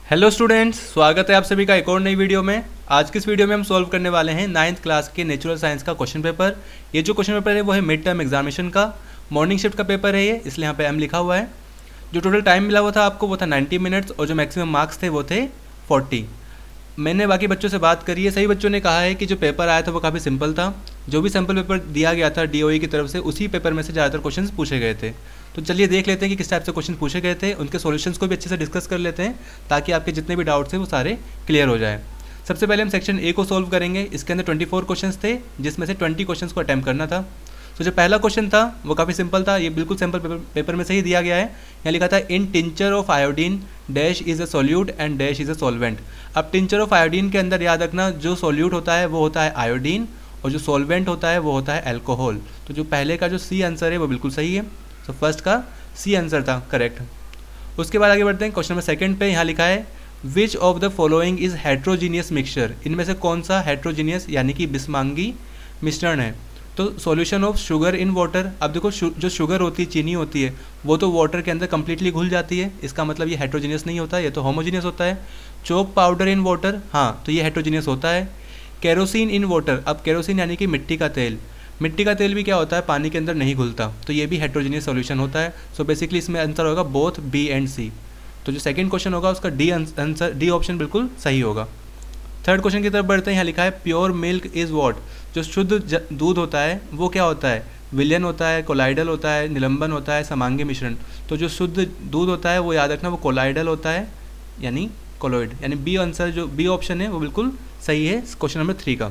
Hello students, स्वागत है आप सभी का एक और नई वीडियो में। आज की इस वीडियो में हम सॉल्व करने वाले हैं 9th क्लास के नेचुरल साइंस का क्वेश्चन पेपर। ये जो क्वेश्चन पेपर है वो है मिड टर्म एग्जामिनेशन का मॉर्निंग शिफ्ट का पेपर है ये, इसलिए यहाँ पे एम लिखा हुआ है। जो टोटल टाइम मिला हुआ था आपको वो था 90 मिनट्स और जो मैक्सिमम मार्क्स थे वो थे 40। मैंने बाकी बच्चों से बात करी है, सही बच्चों ने कहा है कि जो पेपर आया था वो काफ़ी सिंपल था। जो भी सैम्पल पेपर दिया गया था DOE की तरफ से उसी पेपर में से ज़्यादातर क्वेश्चंस पूछे गए थे। तो चलिए देख लेते हैं कि किस टाइप से क्वेश्चन पूछे गए थे, उनके सॉल्यूशंस को भी अच्छे से डिस्कस कर लेते हैं ताकि आपके जितने भी डाउट्स हैं वो सारे क्लियर हो जाए। सबसे पहले हम सेक्शन ए को सॉल्व करेंगे। इसके अंदर 24 क्वेश्चंस थे जिसमें से 20 क्वेश्चंस को अटैम्प्ट करना था। तो जो पहला क्वेश्चन था वो काफ़ी सिंपल था, ये बिल्कुल सैम्पल पेपर में से ही दिया गया है। यहाँ लिखा था in tincture of iodine dash is a solute and dash is a solvent. अब टिंचर ऑफ आयोडीन के अंदर याद रखना जो सॉल्यूट होता है वो होता है आयोडीन और जो सॉल्वेंट होता है वो होता है अल्कोहल। तो जो पहले का जो सी आंसर है वो बिल्कुल सही है। तो फर्स्ट का सी आंसर था करेक्ट। उसके बाद आगे बढ़ते हैं क्वेश्चन नंबर सेकंड पे। यहाँ लिखा है विच of the following is heterogeneous mixture. इनमें से कौन सा हेट्रोजीनियस यानी कि बिस्मांगी मिश्रण है। तो solution of sugar in water. अब देखो जो शुगर होती है, चीनी होती है, वो तो वाटर के अंदर कम्प्लीटली घुल जाती है, इसका मतलब ये हेट्रोजीनियस नहीं होता है, ये तो होमोजीनियस होता है। चोक पाउडर इन वाटर, हाँ तो ये हेट्रोजीनियस होता है। Kerosene in water. अब केरोसिन यानी कि मिट्टी का तेल, मिट्टी का तेल भी क्या होता है, पानी के अंदर नहीं घुलता, तो ये भी हेट्रोजीनियस सॉल्यूशन होता है। सो बेसिकली इसमें आंसर होगा बोथ बी एंड सी। तो जो सेकंड क्वेश्चन होगा उसका डी ऑप्शन बिल्कुल सही होगा। थर्ड क्वेश्चन की तरफ बढ़ते हैं। यहाँ लिखा है प्योर मिल्क इज़ वॉट। जो शुद्ध दूध होता है वो क्या होता है, विलियन होता है, कोलाइडल होता है, निलंबन होता है, समांगी मिश्रण। तो जो शुद्ध दूध होता है वो याद रखना वो कोलाइडल होता है यानी कोलोइड, यानी बी आंसर जो बी ऑप्शन है वो बिल्कुल सही है क्वेश्चन नंबर 3 का।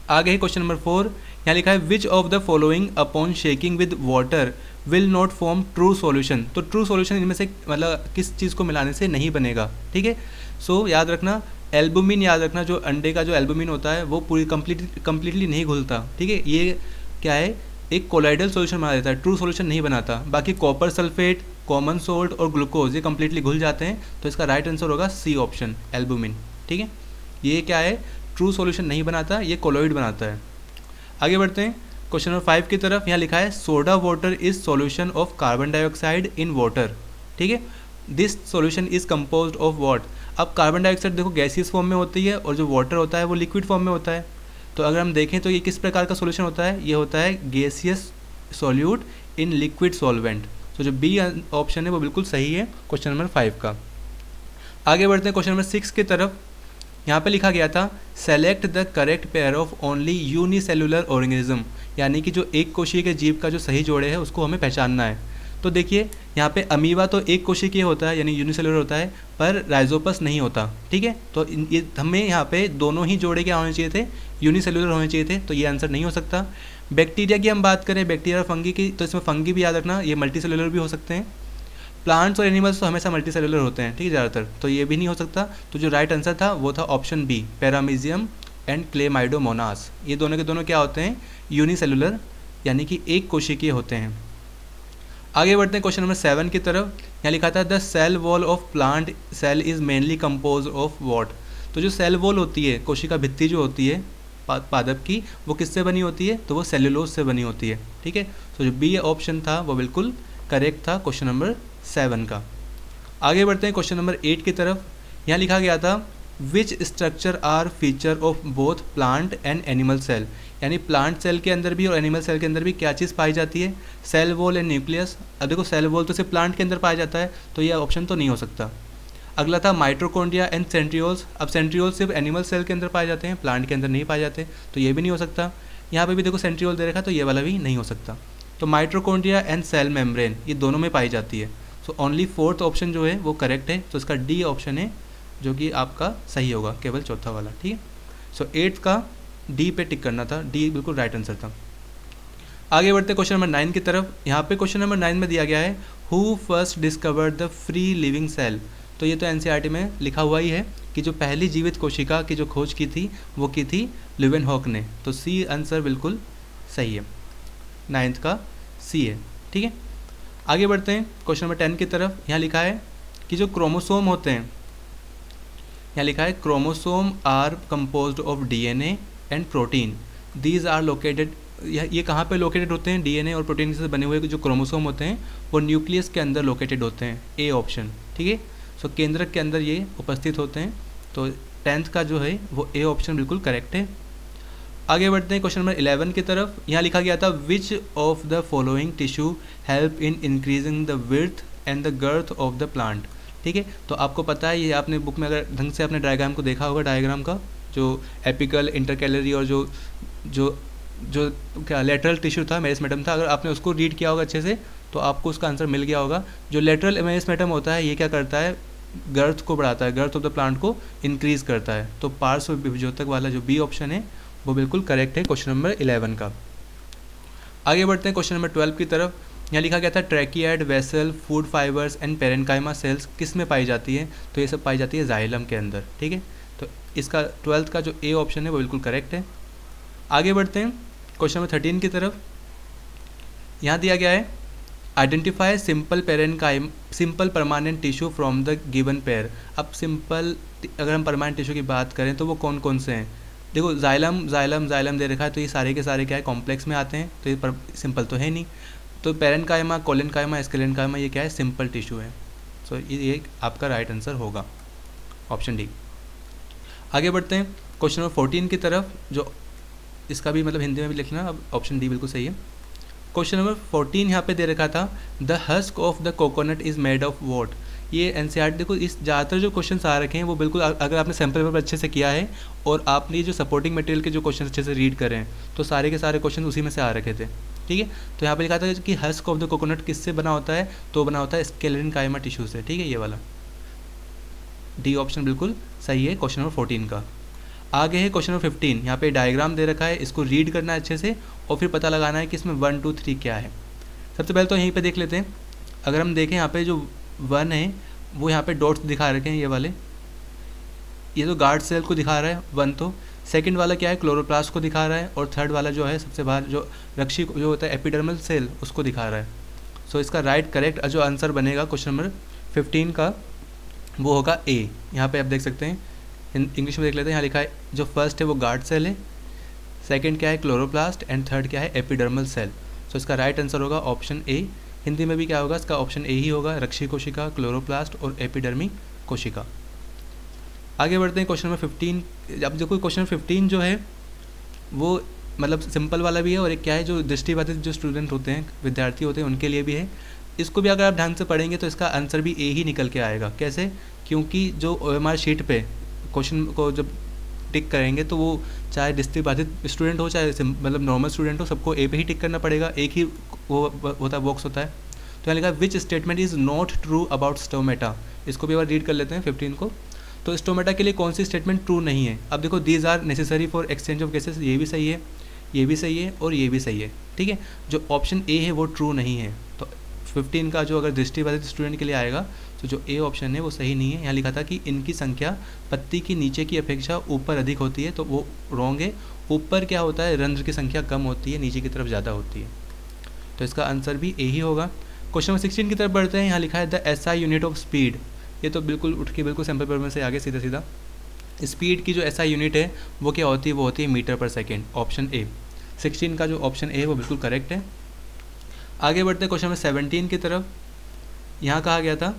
आगे है क्वेश्चन नंबर 4। यहाँ लिखा है विच of the following upon shaking with water will not form true solution. तो ट्रू सॉल्यूशन इनमें से मतलब किस चीज़ को मिलाने से नहीं बनेगा, ठीक है। सो याद रखना एल्बुमिन, याद रखना जो अंडे का जो एल्बुमिन होता है वो पूरी कम्प्लीटली नहीं घुलता, ठीक है। ये क्या है, एक कोलाइडल सॉल्यूशन बना देता है, ट्रू सॉल्यूशन नहीं बनाता। बाकी कॉपर सल्फेट, कॉमन सोल्ट और ग्लूकोज ये कम्प्लीटली घुल जाते हैं, तो इसका राइट आंसर होगा सी ऑप्शन एल्बुमिन, ठीक है। ये क्या है, ट्रू सॉल्यूशन नहीं बनाता, ये कोलोइड बनाता है। आगे बढ़ते हैं क्वेश्चन नंबर 5 की तरफ। यहाँ लिखा है soda water is solution of carbon dioxide in water, ठीक है। This solution is composed of what. अब कार्बन डाइऑक्साइड देखो गैसियस फॉर्म में होती है और जो वाटर होता है वो लिक्विड फॉर्म में होता है। तो अगर हम देखें तो ये किस प्रकार का सॉल्यूशन होता है, ये होता है gaseous solute in liquid solvent. तो जो बी ऑप्शन है वो बिल्कुल सही है क्वेश्चन नंबर 5 का। आगे बढ़ते हैं क्वेश्चन नंबर 6 की तरफ। यहाँ पे लिखा गया था select the correct pair of only unicellular organism, यानी कि जो एक कोशिकीय जीव का जो सही जोड़े है उसको हमें पहचानना है। तो देखिए यहाँ पे अमीबा तो एक कोशिकीय होता है यानी यूनिसेलुलर होता है, पर राइजोपस नहीं होता, ठीक है। तो ये हमें यहाँ पे दोनों ही जोड़े क्या होने चाहिए थे, यूनिसेलुलर होने चाहिए थे, तो ये आंसर नहीं हो सकता। बैक्टीरिया की हम बात करें, बैक्टीरिया फंगी की, तो इसमें फंगी भी याद रखना ये मल्टीसेलुलर भी हो सकते हैं। प्लांट्स और एनिमल्स तो हमेशा मल्टीसेलुलर होते हैं, ठीक है ज़्यादातर, तो ये भी नहीं हो सकता। तो जो राइट आंसर था वो था ऑप्शन बी पैरामीजियम एंड क्लेमाइडोमोनास। ये दोनों के दोनों क्या होते हैं, यूनिसेलुलर यानी कि एक कोशिकीय होते हैं। आगे बढ़ते हैं क्वेश्चन नंबर 7 की तरफ। यहाँ लिखा था the cell wall of plant cell is mainly compose of what. तो जो सेल वॉल होती है, कोशिका भित्ति जो होती है पादप की, वो किससे बनी होती है, तो वो सेल्यूलोज से बनी होती है, ठीक है। तो जो बी ऑप्शन था वो बिल्कुल करेक्ट था क्वेश्चन नंबर 7 का। आगे बढ़ते हैं क्वेश्चन नंबर 8 की तरफ। यहाँ लिखा गया था which structure are feature of both plant and animal cell, यानी प्लांट सेल के अंदर भी और एनिमल सेल के अंदर भी क्या चीज़ पाई जाती है, सेल वॉल एंड न्यूक्लियस। अब देखो सेल वॉल तो सिर्फ प्लांट के अंदर पाया जाता है, तो ये ऑप्शन तो नहीं हो सकता। अगला था माइट्रोकॉन्ड्रिया एंड सेंट्रियोल्स। अब सेंट्रियोल्स सिर्फ एनिमल सेल के अंदर पाए जाते हैं, प्लांट के अंदर नहीं पाए जाते, तो ये भी नहीं हो सकता। यहाँ पे भी देखो सेंट्रियोल दे रखा, तो ये वाला भी नहीं हो सकता। तो माइट्रोकॉन्ड्रिया एंड सेल मेम्ब्रेन ये दोनों में पाई जाती है। सो ओनली फोर्थ ऑप्शन जो है वो करेक्ट है, तो इसका डी ऑप्शन है जो कि आपका सही होगा, केवल चौथा वाला, ठीक है। सो 8 का डी पे टिक करना था, डी बिल्कुल राइट आंसर था। आगे बढ़ते क्वेश्चन नंबर 9 की तरफ। यहाँ पे क्वेश्चन नंबर 9 में दिया गया है who first discovered the free living cell. तो ये तो एनसीईआरटी में लिखा हुआ ही है कि जो पहली जीवित कोशिका की जो खोज की थी वो की थी ल्यूवेनहॉक ने। तो सी आंसर बिल्कुल सही है, 9th का सी है, ठीक है। आगे बढ़ते हैं क्वेश्चन नंबर 10 की तरफ। यहाँ लिखा है कि जो क्रोमोसोम होते हैं, यहाँ लिखा है chromosome are composed of DNA and protein, these are located. ये कहाँ पे लोकेटेड होते हैं, डीएनए और प्रोटीन से बने हुए जो क्रोमोसोम होते हैं वो न्यूक्लियस के अंदर लोकेटेड होते हैं, ए ऑप्शन, ठीक है। सो केंद्रक के अंदर ये उपस्थित होते हैं। तो 10th का जो है वो ए ऑप्शन बिल्कुल करेक्ट है। आगे बढ़ते हैं क्वेश्चन नंबर 11 की तरफ। यहाँ लिखा गया था which of the following tissue help in increasing the width and the girth of the plant. ठीक है, तो आपको पता है ये आपने बुक में अगर ढंग से आपने डायग्राम को देखा होगा, डायग्राम का जो एपिकल, इंटरकैलरी और जो जो जो क्या लेटरल टिश्यू था, मेरिस्टेम था, अगर आपने उसको रीड किया होगा अच्छे से तो आपको उसका आंसर मिल गया होगा। जो लेटरल मेरिस्टेम होता है ये क्या करता है, गर्थ को बढ़ाता है, गर्थ ऑफ द प्लांट को इंक्रीज करता है। तो पार्श्व विभजोतक वाला जो बी ऑप्शन है वो बिल्कुल करेक्ट है क्वेश्चन नंबर 11 का। आगे बढ़ते हैं क्वेश्चन नंबर 12 की तरफ। यहाँ लिखा गया था tracheid, vessel, food fibres and parenchyma cells किस में पाई जाती है, तो ये सब पाई जाती है जाइलम के अंदर। ठीक है, तो इसका 12th का जो ए ऑप्शन है वो बिल्कुल करेक्ट है। आगे बढ़ते हैं क्वेश्चन नंबर 13 की तरफ। यहाँ दिया गया है identify simple permanent tissue from the given pair. अब सिंपल अगर हम परमानेंट टिश्यू की बात करें तो वो कौन कौन से हैं। देखो जाइलम दे रखा है, तो ये सारे के सारे क्या है, कॉम्प्लेक्स में आते हैं, तो ये सिंपल तो है नहीं। तो पेरेन्काइमा, कोलेनकाइमा, स्केलेनकाइमा ये क्या है, सिंपल टिश्यू है। सो ये आपका राइट आंसर होगा, ऑप्शन डी। आगे बढ़ते हैं क्वेश्चन नंबर 14 की तरफ, जो इसका भी मतलब हिंदी में भी लिखना, अब ऑप्शन डी बिल्कुल सही है। क्वेश्चन नंबर 14 यहाँ पे दे रखा था the husk of the coconut is made of what. ये एनसीईआरटी, देखो इस ज़्यादातर जो क्वेश्चन आ रखे हैं वो बिल्कुल अगर आपने सैम्पल पेपर अच्छे से किया है और आपने जो सपोर्टिंग मटेरियल के जो क्वेश्चन अच्छे से रीड करें तो सारे के सारे क्वेश्चन उसी में से आ रखे थे। ठीक है, तो यहाँ पे लिखा था कि हस्क ऑफ द कोकोनट किससे बना होता है, तो बना होता है स्केलेनकाइमा टिश्यू से। ठीक है, ये वाला डी ऑप्शन बिल्कुल सही है क्वेश्चन नंबर 14 का। आगे है क्वेश्चन नंबर 15। यहाँ पे डायग्राम दे रखा है, इसको रीड करना है अच्छे से और फिर पता लगाना है कि इसमें 1 2 3 क्या है। सबसे पहले तो यहीं पे देख लेते हैं। अगर हम देखें यहाँ पे जो 1 है वो यहाँ पे डॉट्स दिखा रखे हैं, ये वाले, ये तो गार्ड सेल को दिखा रहा है 1। तो सेकंड वाला क्या है, क्लोरोप्लास्ट को दिखा रहा है, और थर्ड वाला जो है सबसे बाहर जो रक्षी जो होता है एपिडर्मल सेल, उसको दिखा रहा है। सो इसका राइट करेक्ट जो आंसर बनेगा क्वेश्चन नंबर 15 का वो होगा ए। यहाँ पे आप देख सकते हैं, इंग्लिश में देख लेते हैं। यहाँ लिखा है जो फर्स्ट है वो गार्ड सेल है, सेकंड क्या है क्लोरोप्लास्ट, एंड थर्ड क्या है एपिडर्मल सेल। सो इसका राइट आंसर होगा ऑप्शन ए। हिंदी में भी क्या होगा, इसका ऑप्शन ए ही होगा, रक्षी कोशिका, क्लोरोप्लास्ट और एपिडर्मी कोशिका। आगे बढ़ते हैं क्वेश्चन नंबर 15। अब देखो क्वेश्चन 15 जो है वो मतलब सिंपल वाला भी है और एक क्या है जो दृष्टिबाधित जो स्टूडेंट होते हैं, विद्यार्थी होते हैं, उनके लिए भी है। इसको भी अगर आप ढंग से पढ़ेंगे तो इसका आंसर भी ए ही निकल के आएगा। कैसे, क्योंकि जो OMR शीट पे क्वेश्चन को जब टिक करेंगे तो वो चाहे दृष्टिबाधित स्टूडेंट हो चाहे मतलब नॉर्मल स्टूडेंट हो, सबको ए पे ही टिक करना पड़ेगा, एक ही वो होता है, बॉक्स होता है। तो यहाँ लिखा विच statement is not true about stomata. इसको भी एक बार रीड कर लेते हैं 15 को। तो स्टोमेटा के लिए कौन सी स्टेटमेंट ट्रू नहीं है। अब देखो these are necessary for exchange of gases, ये भी सही है, ये भी सही है और ये भी सही है। ठीक है, जो ऑप्शन ए है वो ट्रू नहीं है। तो 15 का जो अगर दृष्टिबाधित स्टूडेंट के लिए आएगा तो जो ए ऑप्शन है वो सही नहीं है। यहाँ लिखा था कि इनकी संख्या पत्ती की नीचे की अपेक्षा ऊपर अधिक होती है, तो वो रॉन्ग है। ऊपर क्या होता है, रंध्र की संख्या कम होती है, नीचे की तरफ ज़्यादा होती है। तो इसका आंसर भी ए ही होगा। क्वेश्चन नंबर 16 की तरफ बढ़ते हैं। यहाँ लिखा है the SI unit of speed. ये तो बिल्कुल उठ के बिल्कुल सैम्पल पेपर में से आगे सीधा सीधा। स्पीड की जो SI यूनिट है वो क्या होती है, वो होती है मीटर पर सेकेंड, ऑप्शन ए। 16 का जो ऑप्शन ए है वो बिल्कुल करेक्ट है। आगे बढ़ते हैं क्वेश्चन नंबर 17 की तरफ। यहाँ कहा गया था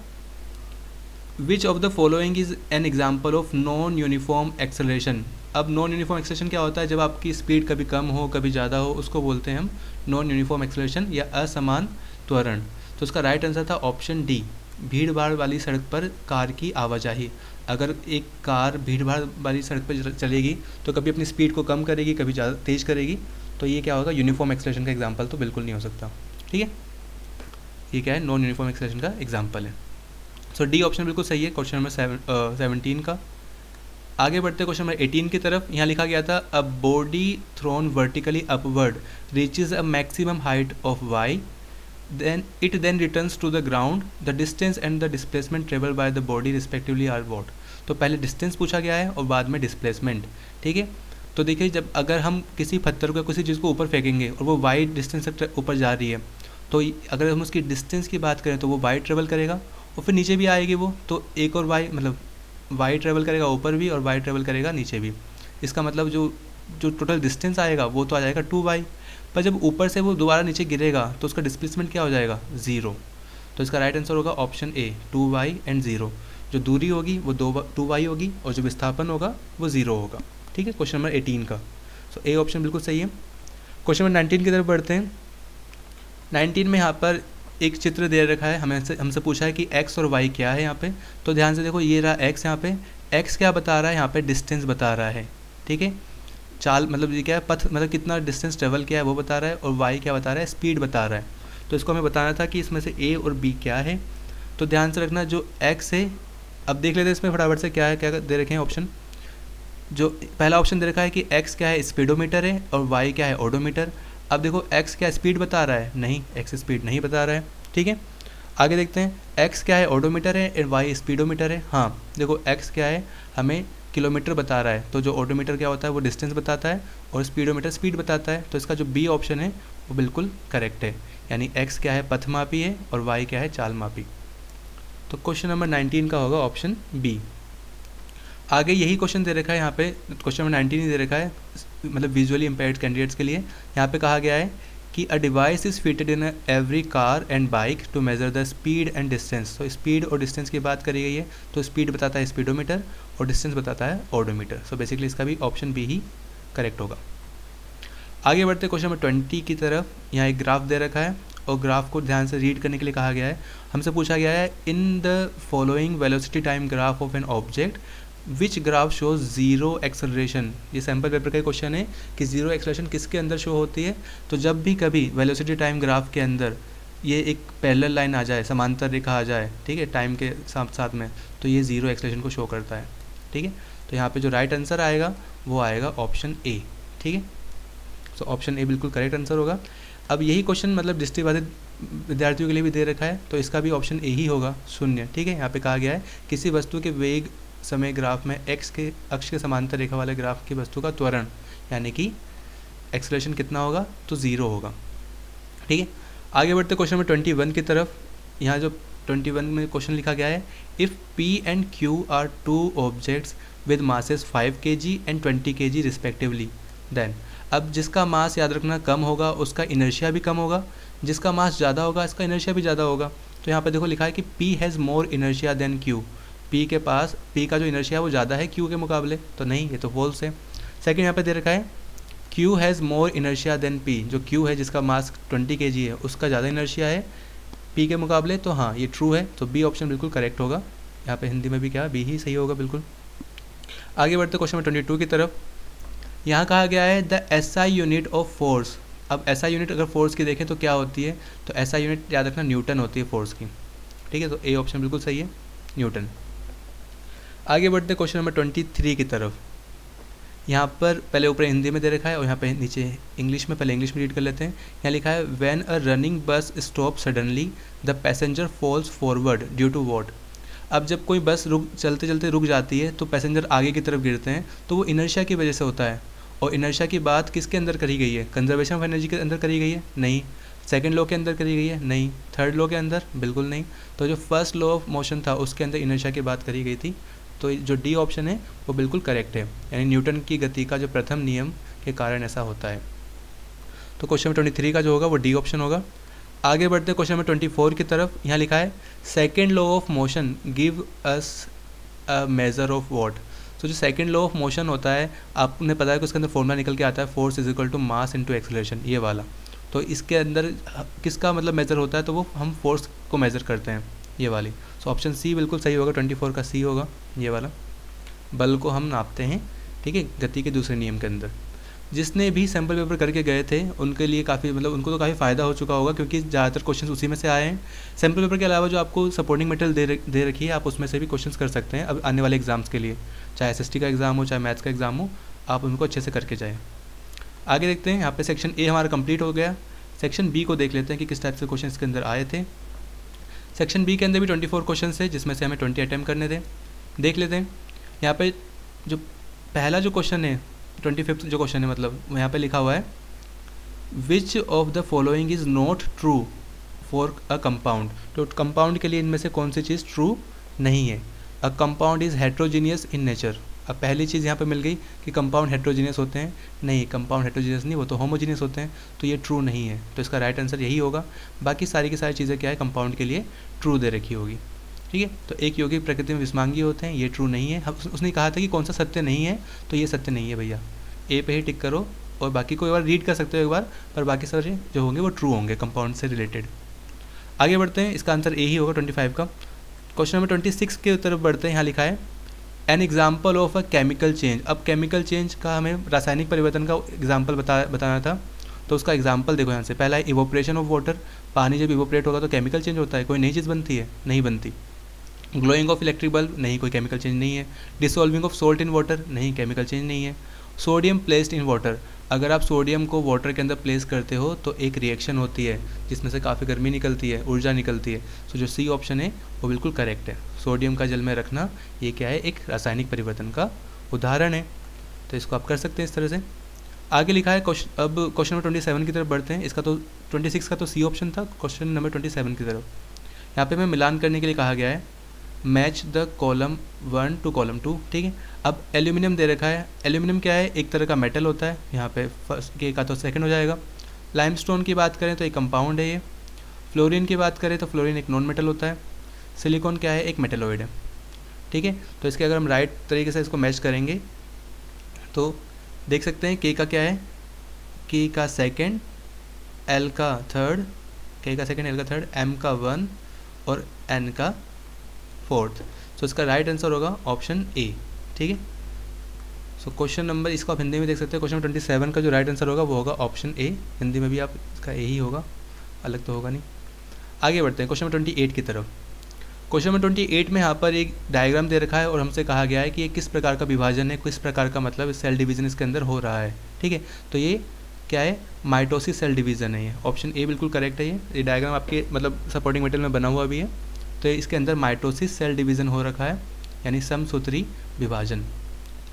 which of the following is an example of non uniform acceleration. अब नॉन यूनिफॉर्म एक्सेलरेशन क्या होता है, जब आपकी स्पीड कभी कम हो कभी ज़्यादा हो, उसको बोलते हैं हम नॉन यूनिफॉर्म एक्सेलरेशन या असमान त्वरण। तो उसका राइट आंसर था ऑप्शन डी, भीड़ भाड़ वाली सड़क पर कार की आवाजाही। अगर एक कार भीड़ भाड़ वाली सड़क पर चलेगी तो कभी अपनी स्पीड को कम करेगी, कभी ज़्यादा तेज़ करेगी, तो ये क्या होगा, यूनिफॉर्म एक्सेलरेशन का एग्जाम्पल तो बिल्कुल नहीं हो सकता। ठीक है, ये क्या है, नॉन यूनिफॉर्म एक्सेलरेशन का एग्जाम्पल है। सो डी ऑप्शन बिल्कुल सही है क्वेश्चन नंबर 17 का। आगे बढ़ते क्वेश्चन नंबर 18 की तरफ। यहाँ लिखा गया था a body thrown vertically upward reaches a maximum height of y, then it then returns to the ground, the distance and the displacement traveled by the body respectively are what। तो पहले distance पूछा गया है और बाद में displacement. ठीक है, तो देखिए जब अगर हम किसी पत्थर को किसी चीज़ को ऊपर फेंकेंगे और वो वाई डिस्टेंस से ऊपर जा रही है, तो अगर हम उसकी डिस्टेंस की बात करें तो वो वाई ट्रेवल करेगा और फिर नीचे भी आएगी वो, तो एक और वाई मतलब वाई ट्रेवल करेगा ऊपर भी और वाई ट्रेवल करेगा नीचे भी। इसका मतलब जो टोटल डिस्टेंस आएगा वो तो आ जाएगा 2y, पर जब ऊपर से वो दोबारा नीचे गिरेगा तो उसका डिस्प्लेसमेंट क्या हो जाएगा, 0। तो इसका राइट आंसर होगा ऑप्शन ए, 2y एंड 0। जो दूरी होगी वो 2y होगी और जो विस्थापन होगा वो 0 होगा। ठीक है, क्वेश्चन नंबर 18 का। सो ए ऑप्शन बिल्कुल सही है। क्वेश्चन नंबर 19 की तरफ बढ़ते हैं। 19 में यहाँ पर एक चित्र दे रखा है, हमसे पूछा है कि x और y क्या है यहाँ पे। तो ध्यान से देखो, ये रहा x, यहाँ पे x क्या बता रहा है, यहाँ पे डिस्टेंस बता रहा है। ठीक है, चाल मतलब ये क्या है, पथ मतलब कितना डिस्टेंस ट्रेवल किया है वो बता रहा है, और y क्या बता रहा है, स्पीड बता रहा है। तो इसको हमें बताना था कि इसमें से a और b क्या है। तो ध्यान से रखना, जो x है, अब देख लेते हैं इसमें फटाफट से क्या है, क्या दे रखे हैं ऑप्शन। जो पहला ऑप्शन दे रखा है कि x क्या है, स्पीडोमीटर है, और y क्या है, ओडोमीटर। अब देखो x क्या स्पीड बता रहा है, नहीं, x स्पीड नहीं बता रहा है। ठीक है, आगे देखते हैं, x क्या है, ओडोमीटर है, और y स्पीडोमीटर है। हाँ देखो, x क्या है, हमें किलोमीटर बता रहा है, तो जो ओडोमीटर क्या होता है वो डिस्टेंस बताता है, और स्पीडोमीटर स्पीड बताता है। तो इसका जो बी ऑप्शन है वो बिल्कुल करेक्ट है, यानी x क्या है, पथमापी है, और y क्या है, चालमापी। तो क्वेश्चन नंबर 19 का होगा ऑप्शन बी। आगे यही क्वेश्चन दे रखा है, यहाँ पे क्वेश्चन नंबर 19 ही दे रखा है, मतलब विजुअली इम्पेयर्ड कैंडिडेट्स के लिए। यहाँ पे कहा गया है कि a device is fitted in every car and bike to measure the speed and distance. तो स्पीड और डिस्टेंस की बात करी गई है, तो स्पीड बताता है स्पीडोमीटर और डिस्टेंस बताता है ओडोमीटर। सो बेसिकली इसका भी ऑप्शन बी ही करेक्ट होगा। आगे बढ़ते क्वेश्चन नंबर 20 की तरफ। यहाँ एक ग्राफ दे रखा है, और ग्राफ को ध्यान से रीड करने के लिए कहा गया है। हमसे पूछा गया है, in the following velocity time graph of an object which graph shows zero acceleration. ये सैम्पल पेपर का क्वेश्चन है कि जीरो एक्सेलरेशन किसके अंदर शो होती है। तो जब भी कभी वेलोसिटी टाइम ग्राफ के अंदर ये एक पैरेलल लाइन आ जाए, समांतर रेखा आ जाए, ठीक है, टाइम के साथ साथ में, तो ये जीरो एक्सेलरेशन को शो करता है। ठीक है, तो यहाँ पे जो राइट आंसर आएगा वो आएगा ऑप्शन ए। ठीक है, सो ऑप्शन ए बिल्कुल करेक्ट आंसर होगा। अब यही क्वेश्चन मतलब दृष्टिबाधित विद्यार्थियों के लिए भी दे रखा है, तो इसका भी ऑप्शन ए ही होगा, 0। ठीक है, यहाँ पे कहा गया है किसी वस्तु के वेग समय ग्राफ में x के अक्ष के समांतर रेखा वाले ग्राफ की वस्तु का त्वरण यानी कि एक्सेलरेशन कितना होगा, तो 0 होगा। ठीक है, आगे बढ़ते क्वेश्चन नंबर 21 की तरफ। यहाँ जो 21 में क्वेश्चन लिखा गया है, if p and q are 2 objects with masses 5 kg and 20 kg respectively, then. अब जिसका मास याद रखना कम होगा उसका इनर्शिया भी कम होगा, जिसका मास ज़्यादा होगा इसका इनर्शिया भी ज़्यादा होगा। तो यहाँ पे देखो लिखा है कि p has more inertia than q। p के पास p का जो इनर्शिया है वो ज़्यादा है q के मुकाबले, तो नहीं, ये तो फॉल्स है। सेकंड यहाँ पे दे रखा है q has more inertia than p। जो q है जिसका मास 20 kg है उसका ज़्यादा इनर्शिया है p के मुकाबले, तो हाँ ये ट्रू है। तो b ऑप्शन बिल्कुल करेक्ट होगा। यहाँ पे हिंदी में भी क्या, b ही सही होगा बिल्कुल। आगे बढ़ते क्वेश्चन नंबर 22 की तरफ। यहाँ कहा गया है the SI unit of force. अब SI यूनिट अगर फोर्स की देखें तो क्या होती है, तो SI यूनिट याद रखना न्यूटन होती है फोर्स की। ठीक है, तो ए ऑप्शन बिल्कुल सही है, न्यूटन। आगे बढ़ते क्वेश्चन नंबर 23 की तरफ। यहाँ पर पहले ऊपर हिंदी में दे रखा है और यहाँ पे नीचे इंग्लिश में, पहले इंग्लिश में रीड कर लेते हैं। यहाँ लिखा है when a running bus stop suddenly the passenger falls forward due to what. अब जब कोई बस चलते चलते रुक जाती है तो पैसेंजर आगे की तरफ गिरते हैं, तो वो इनर्शिया की वजह से होता है। और इनर्शिया की बात किसके अंदर करी गई है, कंजर्वेशन ऑफ एनर्जी के अंदर करी गई है, नहीं। सेकंड लॉ के अंदर करी गई है, नहीं। थर्ड लॉ के अंदर, बिल्कुल नहीं। तो जो फर्स्ट लॉ ऑफ मोशन था उसके अंदर इनर्शिया की बात करी गई थी। तो जो डी ऑप्शन है वो बिल्कुल करेक्ट है, यानी न्यूटन की गति का जो प्रथम नियम के कारण ऐसा होता है। तो क्वेश्चन नंबर 23 का जो होगा वो डी ऑप्शन होगा। आगे बढ़ते क्वेश्चन नंबर 24 की तरफ। यहाँ लिखा है second law of motion give us a measure of what. तो जो सेकेंड लॉ ऑफ मोशन होता है, आपने पता है कि उसके अंदर फॉर्मूला निकल के आता है force is equal to mass into acceleration, ये वाला। तो इसके अंदर किसका मतलब मेजर होता है, तो वो हम फोर्स को मेजर करते हैं, ये वाली। सो ऑप्शन सी बिल्कुल सही होगा, 24 का सी होगा, ये वाला। बल को हम नापते हैं, ठीक है, गति के दूसरे नियम के अंदर। जिसने भी सैम्पल पेपर करके गए थे उनके लिए काफ़ी मतलब उनको तो काफ़ी फ़ायदा हो चुका होगा, क्योंकि ज़्यादातर क्वेश्चन उसी में से आए हैं। सैम्पल पेपर के अलावा जो आपको सपोर्टिंग मटेरियल दे रखी है, आप उसमें से भी क्वेश्चन कर सकते हैं अब आने वाले एग्जाम्स के लिए, चाहे SST का एग्ज़ाम हो, चाहे मैथ्स का एग्ज़ाम हो, आप उनको अच्छे से करके जाएँ। आगे देखते हैं, यहाँ पे सेक्शन ए हमारा कंप्लीट हो गया। सेक्शन बी को देख लेते हैं कि किस टाइप से क्वेश्चन इसके अंदर आए थे। सेक्शन बी के अंदर भी 24 क्वेश्चन है, जिसमें से हमें 20 अटैम्प्ट करने थे। देख लेते हैं, यहाँ पे जो पहला जो क्वेश्चन है, 25th जो क्वेश्चन है, मतलब यहाँ पे लिखा हुआ है विच of the following is not true for a compound. तो कंपाउंड के लिए इनमें से कौन सी चीज़ ट्रू नहीं है। A compound is heterogeneous in nature. अब पहली चीज़ यहाँ पे मिल गई कि कंपाउंड हेट्रोजीनियस होते हैं, नहीं, कंपाउंड हेट्रोजीनियस नहीं, वो तो होमोजीनियस होते हैं, तो ये ट्रू नहीं है। तो इसका राइट आंसर यही होगा। बाकी सारी की सारी चीज़ें क्या है, कंपाउंड के लिए ट्रू दे रखी होगी। ठीक है। तो एक योगी प्रकृति में विस्मांगी होते हैं, ये ट्रू नहीं है। उसने कहा था कि कौन सा सत्य नहीं है, तो ये सत्य नहीं है भैया, ए पे ही टिक करो। और बाकी को एक बार रीड कर सकते हो एक बार, पर बाकी सारे जो होंगे वो ट्रू होंगे कंपाउंड से रिलेटेड। आगे बढ़ते हैं, इसका आंसर ए ही होगा 25 का। क्वेश्चन नंबर 26 के तरफ बढ़ते हैं। यहाँ लिखा है an example of a chemical change. अब केमिकल चेंज का हमें रासायनिक परिवर्तन का एग्जाम्पल बताना था, तो उसका एग्जाम्पल देखो यहाँ से। पहला है इवोपरेशन ऑफ वाटर, पानी जब इवोपरेट होगा तो केमिकल चेंज होता है, कोई नई चीज़ बनती है, नहीं बनती। ग्लोइंग ऑफ इलेक्ट्रिक बल्ब, नहीं, कोई केमिकल चेंज नहीं है। Dissolving of salt in water, नहीं, केमिकल चेंज नहीं है। सोडियम प्लेस्ड इन वाटर, अगर आप सोडियम को वाटर के अंदर प्लेस करते हो तो एक रिएक्शन होती है जिसमें से काफ़ी गर्मी निकलती है, ऊर्जा निकलती है। सो जो सी ऑप्शन है वो बिल्कुल करेक्ट है। सोडियम का जल में रखना ये क्या है, एक रासायनिक परिवर्तन का उदाहरण है। तो इसको आप कर सकते हैं इस तरह से। आगे लिखा है अब क्वेश्चन नंबर 27 की तरफ बढ़ते हैं। इसका तो 26 का तो सी ऑप्शन था, क्वेश्चन नंबर 27 की तरफ यहाँ पे हमें मिलान करने के लिए कहा गया है match the column 1 to column 2। ठीक है। अब एल्यूमिनियम दे रखा है। एल्यूमिनियम क्या है, एक तरह का मेटल होता है, यहाँ पे फर्स्ट के का तो सेकंड हो जाएगा। लाइमस्टोन की बात करें तो एक कंपाउंड है ये। फ्लोरीन की बात करें तो फ्लोरीन एक नॉन मेटल होता है। सिलिकॉन क्या है, एक मेटलॉइड है। ठीक है। तो इसके अगर हम राइट तरीके से इसको मैच करेंगे तो देख सकते हैं के का क्या है, के का सेकेंड, एल का थर्ड, के का सेकेंड, एल का थर्ड, एम का 1 और एन का 4th। सो इसका राइट आंसर होगा ऑप्शन ए। ठीक है। सो क्वेश्चन नंबर, इसको आप हिंदी में देख सकते हैं, क्वेश्चन नंबर 27 का जो राइट आंसर होगा वो होगा ऑप्शन ए। हिंदी में भी आप इसका ए ही होगा, अलग तो होगा नहीं। आगे बढ़ते हैं क्वेश्चन नंबर 28 की तरफ। क्वेश्चन नंबर 28 में यहाँ पर एक डायग्राम दे रखा है और हमसे कहा गया है कि ये किस प्रकार का विभाजन है, किस प्रकार का मतलब सेल डिवीजन इसके अंदर हो रहा है। ठीक है। तो ये क्या है, माइटोसिस सेल डिवीजन है। ये ऑप्शन ए बिल्कुल करेक्ट है। ये डायग्राम आपके मतलब सपोर्टिंग मटेरियल में बना हुआ भी है। तो इसके अंदर माइटोसिस सेल डिवीज़न हो रखा है, यानी समसूत्री विभाजन।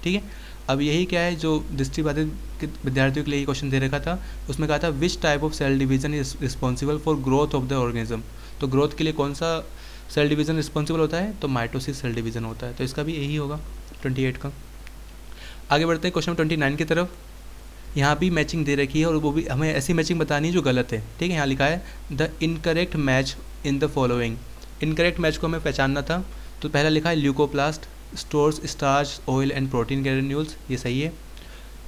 ठीक है। अब यही क्या है जो दृष्टिबाधित विद्यार्थियों के लिए क्वेश्चन दे रखा था, उसमें कहा था which type of cell division is responsible for growth of the organism. तो ग्रोथ के लिए कौन सा सेल डिवीजन रिस्पॉन्सिबल होता है, तो माइटोसिस सेल डिवीजन होता है। तो इसका भी यही होगा 28 का। आगे बढ़ते हैं क्वेश्चन 29 की तरफ। यहाँ भी मैचिंग दे रखी है और वो भी हमें ऐसी मैचिंग बतानी है जो गलत है। ठीक है। यहाँ लिखा है the incorrect match in the following. Incorrect match को हमें पहचानना था, तो पहला लिखा है leucoplast stores starch oil and protein granules, ये सही है।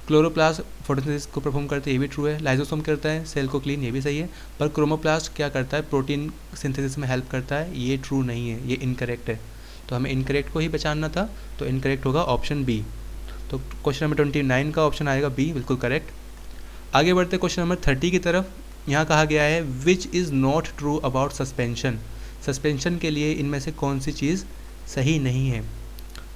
क्लोरोप्लास्ट फोटोसिंथेसिस को परफॉर्म करते हैं, ये भी ट्रू है। लाइसोसोम करता है सेल को क्लीन, ये भी सही है। पर क्रोमोप्लास्ट क्या करता है, प्रोटीन सिंथेसिस में हेल्प करता है, ये ट्रू नहीं है, ये इनकरेक्ट है। तो हमें इनकरेक्ट को ही पहचानना था, तो इनकरेक्ट होगा ऑप्शन बी। तो क्वेश्चन नंबर 29 का ऑप्शन आएगा बी, बिल्कुल करेक्ट। आगे बढ़ते क्वेश्चन नंबर 30 की तरफ। यहाँ कहा गया है which is not true about suspension. Suspension के लिए इनमें से कौन सी चीज़ सही नहीं है।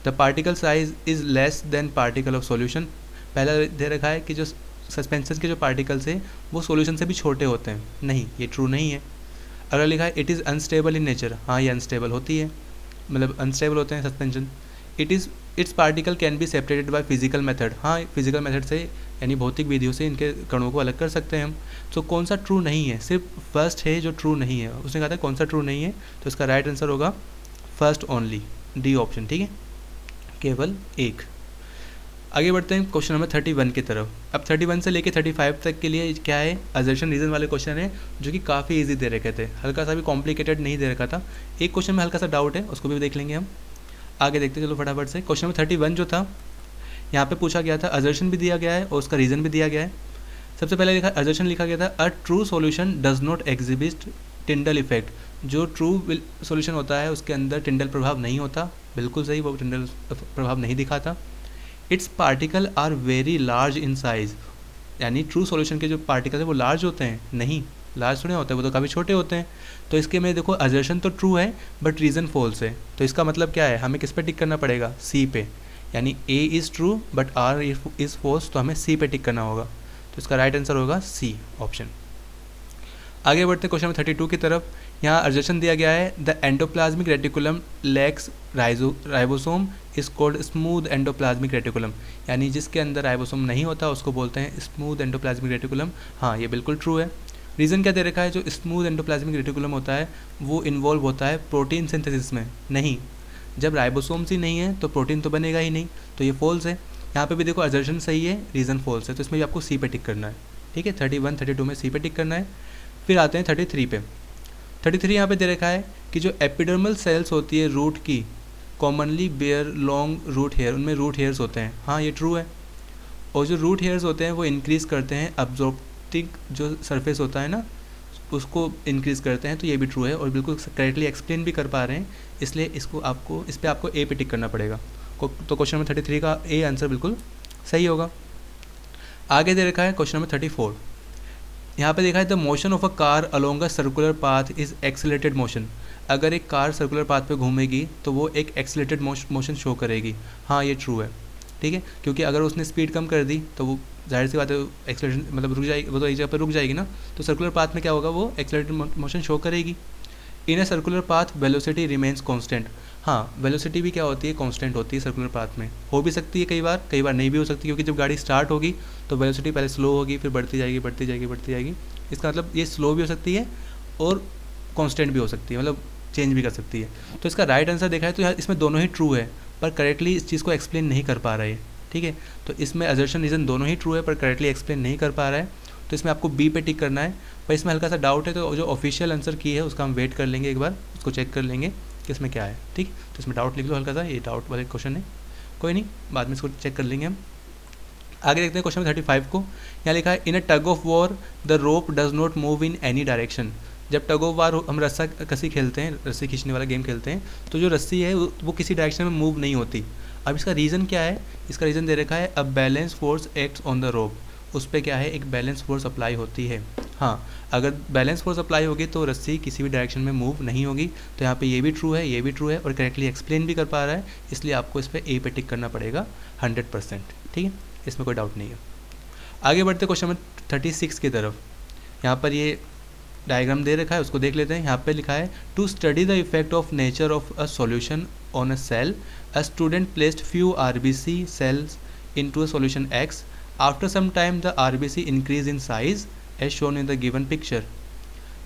The particle size is less than particle of solution. पहला दे रखा है कि जो सस्पेंशन के जो पार्टिकल्स है वो सॉल्यूशन से भी छोटे होते हैं, नहीं, ये ट्रू नहीं है। अगर लिखा है it is unstable in nature, हाँ ये अनस्टेबल होती है, मतलब अनस्टेबल होते हैं suspension. It's particle can be separated by physical method, हाँ फिजिकल मेथड से यानी भौतिक विधियों से इनके कणों को अलग कर सकते हैं हम। तो कौन सा ट्रू नहीं है, सिर्फ फर्स्ट है जो ट्रू नहीं है। उसने कहा था कौन सा ट्रू नहीं है, तो इसका राइट आंसर होगा फर्स्ट ओनली, डी ऑप्शन। ठीक है, केवल एक। आगे बढ़ते हैं क्वेश्चन नंबर 31 की तरफ। अब 31 से लेके 35 तक के लिए क्या है, असर्शन रीजन वाले क्वेश्चन है जो कि काफ़ी इजी दे रखे थे, हल्का सा भी कॉम्प्लिकेटेड नहीं दे रखा था। एक क्वेश्चन में हल्का सा डाउट है, उसको भी देख लेंगे हम। आगे देखते चलो फटाफट से। क्वेश्चन नंबर 31 जो था यहाँ पे पूछा गया था, असर्शन भी दिया गया है और उसका रीज़न भी दिया गया है। सबसे पहले लिखा असर्शन लिखा गया था a true solution does not exhibit Tyndall effect. जो ट्रू सॉल्यूशन होता है उसके अंदर टिंडल प्रभाव नहीं होता, बिल्कुल सही, वो टिंडल प्रभाव नहीं दिखाता। Its particle are very large in size, यानी ट्रू सॉल्यूशन के जो पार्टिकल है वो लार्ज होते हैं, नहीं लार्ज थोड़े होते हैं, वो तो काफ़ी छोटे होते हैं। तो इसके में देखो असर्शन तो ट्रू है बट रीज़न फॉल्स है। तो इसका मतलब क्या है, हमें किस पे टिक करना पड़ेगा, सी पे, यानी A is true but R is false, तो हमें सी पे टिक करना होगा। तो इसका राइट आंसर होगा सी ऑप्शन। आगे बढ़ते क्वेश्चन नंबर 32 की तरफ। यहाँ असर्शन दिया गया है the endoplasmic reticulum lakhs ribosome is called smooth endoplasmic reticulum, यानी जिसके अंदर राइबोसोम नहीं होता उसको बोलते हैं स्मूथ एंडोप्लाज्मिक रेटिकुलम। हाँ ये बिल्कुल ट्रू है। रीज़न क्या दे रखा है, जो स्मूथ एंडोप्लाज्मिक रेटिकुलम होता है वो इन्वॉल्व होता है प्रोटीन सिंथेसिस में, नहीं, जब राइबोसोम्स ही नहीं है तो प्रोटीन तो बनेगा ही नहीं, तो ये फॉल्स है। यहाँ पे भी देखो असर्शन सही है, रीज़न फॉल्स है, तो इसमें भी आपको सी पे टिक करना है। ठीक है, 31 32 में सी पे टिक करना है। फिर आते हैं 33 पे। 33 यहाँ पे दे रखा है कि जो एपिडर्मल सेल्स होती है रूट की, commonly bear long root hair, उनमें रूट हेयर्स होते हैं। हाँ ये ट्रू है। और जो रूट हेयर्स होते हैं वो इंक्रीज़ करते हैं अब्जॉर्प्टिंग जो सरफेस होता है ना, उसको इंक्रीज़ करते हैं, तो ये भी ट्रू है और बिल्कुल करेक्टली एक्सप्लेन भी कर पा रहे हैं, इसलिए इसको आपको इस पर आपको ए पे टिक करना पड़ेगा। तो क्वेश्चन नंबर 33 का ए आंसर बिल्कुल सही होगा। आगे दे रखा है क्वेश्चन नंबर 34। यहाँ पे देखा है the motion of a car along a circular path is accelerated motion. अगर एक कार सर्कुलर पाथ पे घूमेगी तो वो एक एक्सेलरेटेड मोशन शो करेगी। हाँ ये ट्रू है, ठीक है, क्योंकि अगर उसने स्पीड कम कर दी तो वो जाहिर सी बात है एक्सेलरेशन मतलब रुक जाएगी, वो तो एक जगह पर रुक जाएगी ना, तो सर्कुलर पाथ में क्या होगा, वो एक्सेलरेटेड मोशन शो करेगी। In a circular path velocity remains constant. हाँ वेलोसिटी भी क्या होती है, कांस्टेंट होती है सर्कुलर पाथ में। हो भी सकती है कई बार नहीं भी हो सकती, क्योंकि जब गाड़ी स्टार्ट होगी तो वेलोसिटी पहले स्लो होगी, फिर बढ़ती जाएगी बढ़ती जाएगी बढ़ती जाएगी। इसका मतलब ये स्लो भी हो सकती है और कांस्टेंट भी हो सकती है, मतलब चेंज भी कर सकती है। तो इसका राइट आंसर देखा है तो यहाँ इसमें दोनों ही ट्रू है, पर करेक्टली इस चीज़ को एक्सप्लेन नहीं कर पा रहा है, ठीक है। तो इसमें असर्शन रीज़न दोनों ही ट्रू है पर करेक्टली एक्सप्लेन नहीं कर पा रहा है, तो इसमें आपको बी पे टिक करना है। पर इसमें हल्का सा डाउट है, तो जो ऑफिशियल आंसर की है उसका हम वेट कर लेंगे, एक बार उसको चेक कर लेंगे कि इसमें क्या है, ठीक। तो इसमें डाउट लिख लो हल्का सा, ये डाउट वाले क्वेश्चन है, कोई नहीं, बाद में इसको चेक कर लेंगे हम। आगे देखते हैं क्वेश्चन 35 को। यहाँ लिखा है in a tug of war the rope does not move in any direction. जब टग ऑफ वार हम रस्सा कसी खेलते हैं, रस्सी खींचने वाला गेम खेलते हैं, तो जो रस्सी है वो किसी डायरेक्शन में मूव नहीं होती। अब इसका रीज़न क्या है, इसका रीज़न दे रखा है अ balance force acts on the rope. उस पर क्या है, एक बैलेंस फोर्स अप्लाई होती है। हाँ अगर बैलेंस फोर्स अप्लाई होगी तो रस्सी किसी भी डायरेक्शन में मूव नहीं होगी। तो यहाँ पे ये भी ट्रू है, ये भी ट्रू है और करेक्टली एक्सप्लेन भी कर पा रहा है, इसलिए आपको इस पर ए पे टिक करना पड़ेगा 100%, ठीक है, इसमें कोई डाउट नहीं है। आगे बढ़ते क्वेश्चन नंबर 36 की तरफ। यहाँ पर ये डायग्राम दे रखा है, उसको देख लेते हैं। यहाँ पे लिखा है to study the effect of nature of a solution on a cell a student placed few RBC cells into a solution X। After some time the RBC increase in size as shown in the given picture.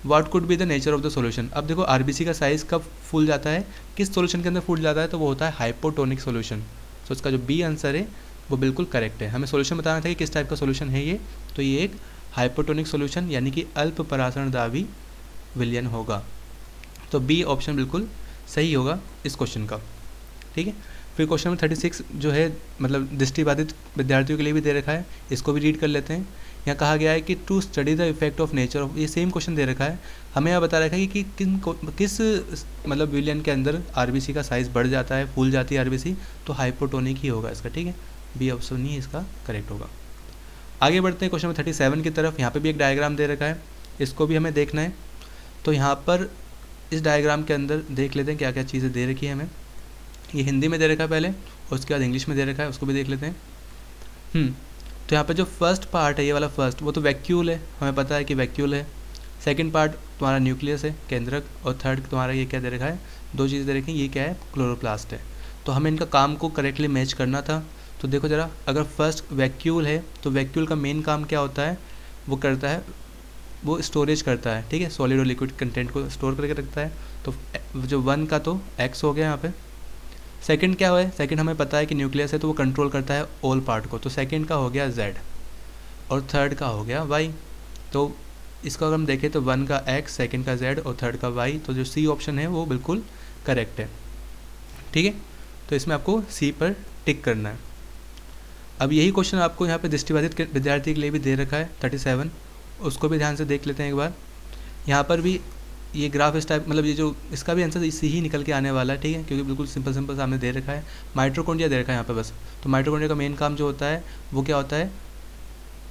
What could be the nature of the solution. अब देखो RBC का size कब फूल जाता है, किस solution के अंदर फूल जाता है, तो वो होता है हाइपोटोनिक सॉल्यूशन। तो इसका जो बी आंसर है वो बिल्कुल करेक्ट है। हमें सॉल्यूशन बताना था कि किस टाइप का सॉल्यूशन है ये, तो ये एक हाइपोटोनिक सॉल्यूशन यानी कि अल्प परासरणदाबी विलयन होगा। तो बी ऑप्शन बिल्कुल सही होगा इस क्वेश्चन का, ठीक है। फिर क्वेश्चन नंबर 36 जो है मतलब दृष्टिबाधित विद्यार्थियों के लिए भी दे रखा है, इसको भी रीड कर लेते हैं। यहाँ कहा गया है कि to study the effect of nature of, ये सेम क्वेश्चन दे रखा है, हमें यहाँ बता रखा है कि किस मतलब विलियन के अंदर RBC का साइज़ बढ़ जाता है, फूल जाती है RBC, तो हाइपोटोनिक ही होगा इसका, ठीक है। बी ऑप्शन ही इसका करेक्ट होगा। आगे बढ़ते हैं क्वेश्चन नंबर 37 की तरफ। यहाँ पे भी एक डायग्राम दे रखा है, इसको भी हमें देखना है। तो यहाँ पर इस डायग्राम के अंदर देख लेते हैं क्या क्या चीज़ें दे रखी है हमें। ये हिंदी में दे रखा है पहले और उसके बाद इंग्लिश में दे रखा है, उसको भी देख लेते हैं। तो यहाँ पर जो फर्स्ट पार्ट है, ये वाला फर्स्ट, वो तो वैक्यूल है, हमें पता है कि वैक्यूल है। सेकंड पार्ट तुम्हारा न्यूक्लियस है, केंद्रक, और थर्ड तुम्हारा ये क्या दे रखा है, दो चीज़ें दे रखी हैं, ये क्या है, क्लोरोप्लास्ट है। तो हमें इनका काम को करेक्टली मैच करना था। तो देखो ज़रा, अगर फर्स्ट वैक्यूल है तो वैक्यूल का मेन काम क्या होता है, वो करता है, वो स्टोरेज करता है, ठीक है, सॉलिड और लिक्विड कंटेंट को स्टोर करके रखता है। तो जो 1 का तो X हो गया यहाँ पे। सेकंड क्या है, सेकंड हमें पता है कि न्यूक्लियस है तो वो कंट्रोल करता है ऑल पार्ट को, तो सेकंड का हो गया Z और थर्ड का हो गया Y। तो इसका अगर हम देखें तो 1 का X, सेकंड का Z और थर्ड का Y, तो जो C ऑप्शन है वो बिल्कुल करेक्ट है, ठीक है। तो इसमें आपको C पर टिक करना है। अब यही क्वेश्चन आपको यहाँ पे दृष्टिबाधित विद्यार्थी के लिए भी दे रखा है 37, उसको भी ध्यान से देख लेते हैं एक बार। यहाँ पर भी ये ग्राफ इस टाइप, मतलब ये जो इसका भी आंसर इसी ही निकल के आने वाला है, ठीक है, क्योंकि बिल्कुल सिंपल सामने दे रखा है। माइटोकॉन्ड्रिया दे रखा है यहाँ पे बस। तो माइटोकॉन्ड्रिया का मेन काम जो होता है वो क्या होता है,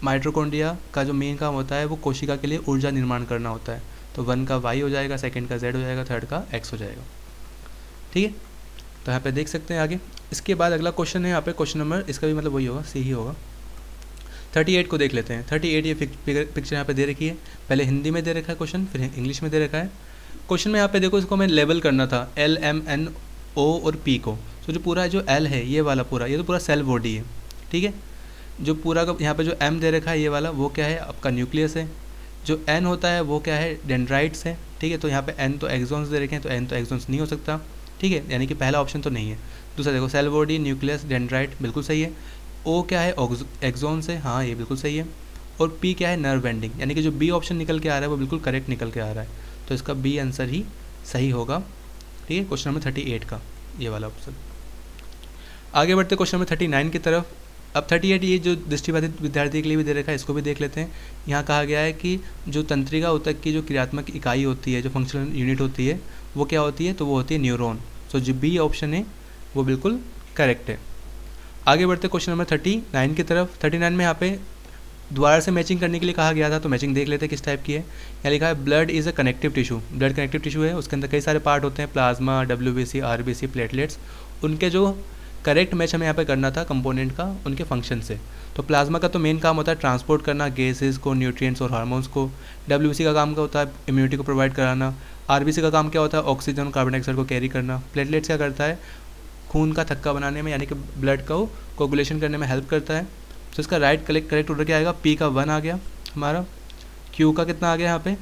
माइटोकॉन्ड्रिया का जो मेन काम होता है वो कोशिका के लिए ऊर्जा निर्माण करना होता है। तो 1 का Y हो जाएगा, सेकेंड का Z हो जाएगा, थर्ड का X हो जाएगा, ठीक है। तो यहाँ पे देख सकते हैं आगे। इसके बाद अगला क्वेश्चन है यहाँ पे, क्वेश्चन नंबर, इसका भी मतलब वही होगा, C ही होगा। 38 को देख लेते हैं। 38 ये पिक्चर यहाँ पे दे रखी है, पहले हिंदी में दे रखा है क्वेश्चन, फिर इंग्लिश में दे रखा है। क्वेश्चन में यहाँ पे देखो, इसको हमें लेबल करना था L, M, N, O और P को। तो जो पूरा जो L है ये वाला पूरा, ये तो पूरा सेल बॉडी है, ठीक है। जो पूरा का यहाँ पे जो M दे रखा है ये वाला, वो क्या है, आपका न्यूक्लियस है। जो N होता है वो क्या है, डेंड्राइट्स है, ठीक है। तो यहाँ पे N तो एक्सॉन्स दे रखे हैं, तो N तो एक्सॉन्स नहीं हो सकता, ठीक है, यानी कि पहला ऑप्शन तो नहीं है। दूसरा देखो, सेल बॉडी, न्यूक्लियस, डेंड्राइट, बिल्कुल सही है। O क्या है, एक्सॉन्स है, हाँ ये बिल्कुल सही है। और P क्या है, नर्व एंडिंग, यानी कि जो B ऑप्शन निकल के आ रहा है वो बिल्कुल करेक्ट निकल के आ रहा है। तो इसका बी आंसर ही सही होगा। ठीक है, क्वेश्चन नंबर 38 का ये वाला ऑप्शन। आगे बढ़ते क्वेश्चन नंबर 39 की तरफ। अब 38 ये जो दृष्टिबाधित विद्यार्थी के लिए भी दे रखा है, इसको भी देख लेते हैं। यहाँ कहा गया है कि जो तंत्रिका ऊतक की जो क्रियात्मक इकाई होती है, जो फंक्शनल यूनिट होती है, वो क्या होती है, तो वो होती है न्यूरॉन। सो जो बी ऑप्शन है वो बिल्कुल करेक्ट है। आगे बढ़ते क्वेश्चन नंबर 39 की तरफ। 39 में यहाँ पे दोबारा से मैचिंग करने के लिए कहा गया था, तो मैचिंग देख लेते हैं किस टाइप की है। यहाँ लिखा है blood is a connective tissue. Blood connective tissue है, उसके अंदर कई सारे पार्ट होते हैं, प्लाज्मा, WBC, RBC, प्लेटलेट्स। उनके जो करेक्ट मैच हमें यहाँ पे करना था कंपोनेंट का, उनके फंक्शन से। तो प्लाज्मा का तो मेन काम होता है ट्रांसपोर्ट करना गैसेस को, न्यूट्रिएंट्स और हार्मोन्स को। WBC का काम क्या होता है, इम्यूनिटी को प्रोवाइड कराना। RBC का काम क्या होता है, ऑक्सीजन और कार्बन डाइऑक्साइड को कैरी करना। प्लेटलेट्स क्या करता है, खून का थक्का बनाने में, यानी कि ब्लड को कोगुलेशन करने में हेल्प करता है। तो इसका करेक्ट ऑर्डर क्या आएगा, P का 1 आ गया हमारा, Q का कितना आ गया यहाँ पे,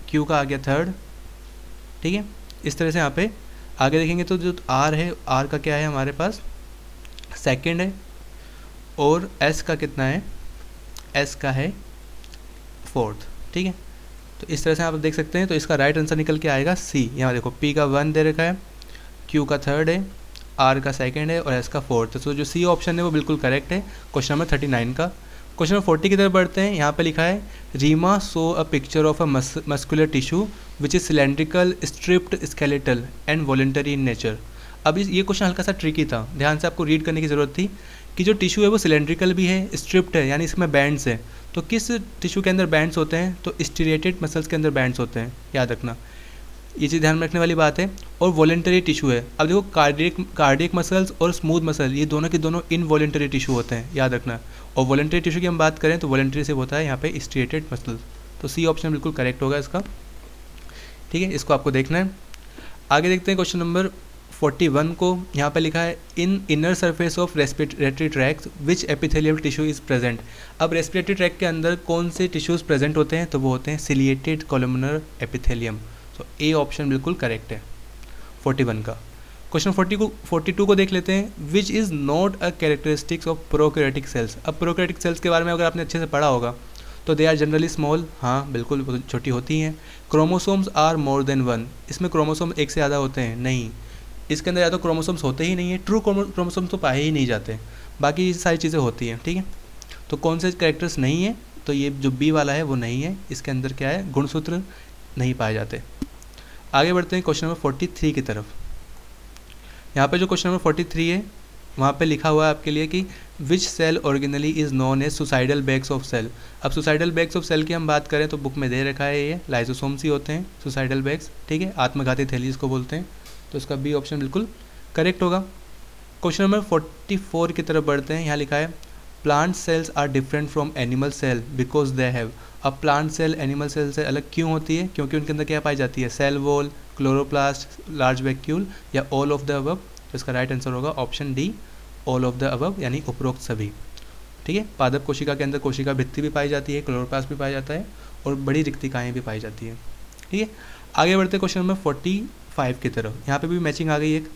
Q का आ गया 3rd। ठीक है, इस तरह से यहाँ पे आगे देखेंगे तो जो R है, R का क्या है हमारे पास 2nd है, और S का कितना है, S का है 4th। ठीक है, तो इस तरह से आप देख सकते हैं। तो इसका राइट आंसर निकल के आएगा C। यहाँ देखो P का 1 दे रखा है, Q का 3rd है, R का 2nd है और S का 4th। तो जो C ऑप्शन है वो बिल्कुल करेक्ट है क्वेश्चन नंबर 39 का। क्वेश्चन नंबर 40 की तरफ बढ़ते हैं। यहाँ पे लिखा है Reema saw a picture of a muscular tissue which is cylindrical, striped, skeletal and voluntary in nature. अब ये क्वेश्चन हल्का सा ट्रिकी था, ध्यान से आपको रीड करने की ज़रूरत थी कि जो टिश्यू है वो सिलेंड्रिकल भी है, स्ट्रिप्ड है, यानी इसमें बैंड्स है। तो किस टिश्यू के अंदर बैंड्स होते हैं, तो स्टिरेटेड मसल्स के अंदर बैंड्स होते हैं, याद रखना, ये चीज़ ध्यान में रखने वाली बात है। और वॉलंटरी टिश्यू है। अब देखो कार्डियक मसल्स और स्मूथ मसल, ये दोनों के दोनों इनवॉलंटरी टिश्यू होते हैं, याद रखना। और वॉलंटरी टिश्यू की हम बात करें तो वॉलंटरी से होता है यहाँ पे स्ट्रेटेड मसल। तो C ऑप्शन बिल्कुल करेक्ट होगा इसका। ठीक है, इसको आपको देखना है। आगे देखते हैं क्वेश्चन नंबर 41 को। यहाँ पे लिखा है इन inner surface of respiratory tract which epithelial tissue is present. अब रेस्पिरेटरी ट्रैक्ट के अंदर कौन से टिश्यूज़ प्रेजेंट होते हैं, तो वो होते हैं सिलिएटेड कॉलमनर एपिथेलियम। तो A ऑप्शन बिल्कुल करेक्ट है 41 का। क्वेश्चन 42 को देख लेते हैं। Which is not a characteristics of prokaryotic cells. अब प्रोकैरियोटिक सेल्स के बारे में अगर आपने अच्छे से पढ़ा होगा तो दे आर जनरली स्मॉल, हाँ बिल्कुल छोटी होती हैं। क्रोमोसोम्स आर मोर देन 1, इसमें क्रोमोसोम एक से ज़्यादा होते हैं, नहीं, इसके अंदर या तो क्रोमोसोम्स होते ही नहीं है, ट्रू क्रोमोसोम्स तो पाए ही नहीं जाते, बाकी सारी चीज़ें होती हैं। ठीक है, तो कौन से कैरेक्टर्स नहीं है, तो ये जो B वाला है वो नहीं है, इसके अंदर क्या है, गुणसूत्र नहीं पाए जाते। आगे बढ़ते हैं क्वेश्चन नंबर 43 की तरफ। यहाँ पे जो क्वेश्चन नंबर 43 है वहाँ पे लिखा हुआ है आपके लिए कि which cell originally is known as suicidal bags of cell. अब सुसाइडल बैग्स ऑफ सेल की हम बात करें तो बुक में दे रखा है ये लाइसोसोम्स ही होते हैं सुसाइडल बैग्स। ठीक है, आत्मघाती थैली इसको बोलते हैं। तो इसका B ऑप्शन बिल्कुल करेक्ट होगा। क्वेश्चन नंबर 44 की तरफ बढ़ते हैं। यहाँ लिखा है plant cells are different from animal cell because they have. अब प्लांट सेल एनिमल सेल से अलग क्यों होती है, क्योंकि उनके अंदर क्या पाई जाती है, cell wall, chloroplast, large vacuole या ऑल ऑफ द अबव। तो इसका राइट आंसर होगा option D, all of the above, यानी उपरोक्त सभी। ठीक है, पादप कोशिका के अंदर कोशिका भित्ति भी पाई जाती है, क्लोरोप्लास्ट भी पाया जाता है और बड़ी रिक्तिकाएँ भी पाई जाती है। ठीक है, आगे बढ़ते क्वेश्चन नंबर 45 की तरफ। यहाँ पे भी मैचिंग आ गई एक,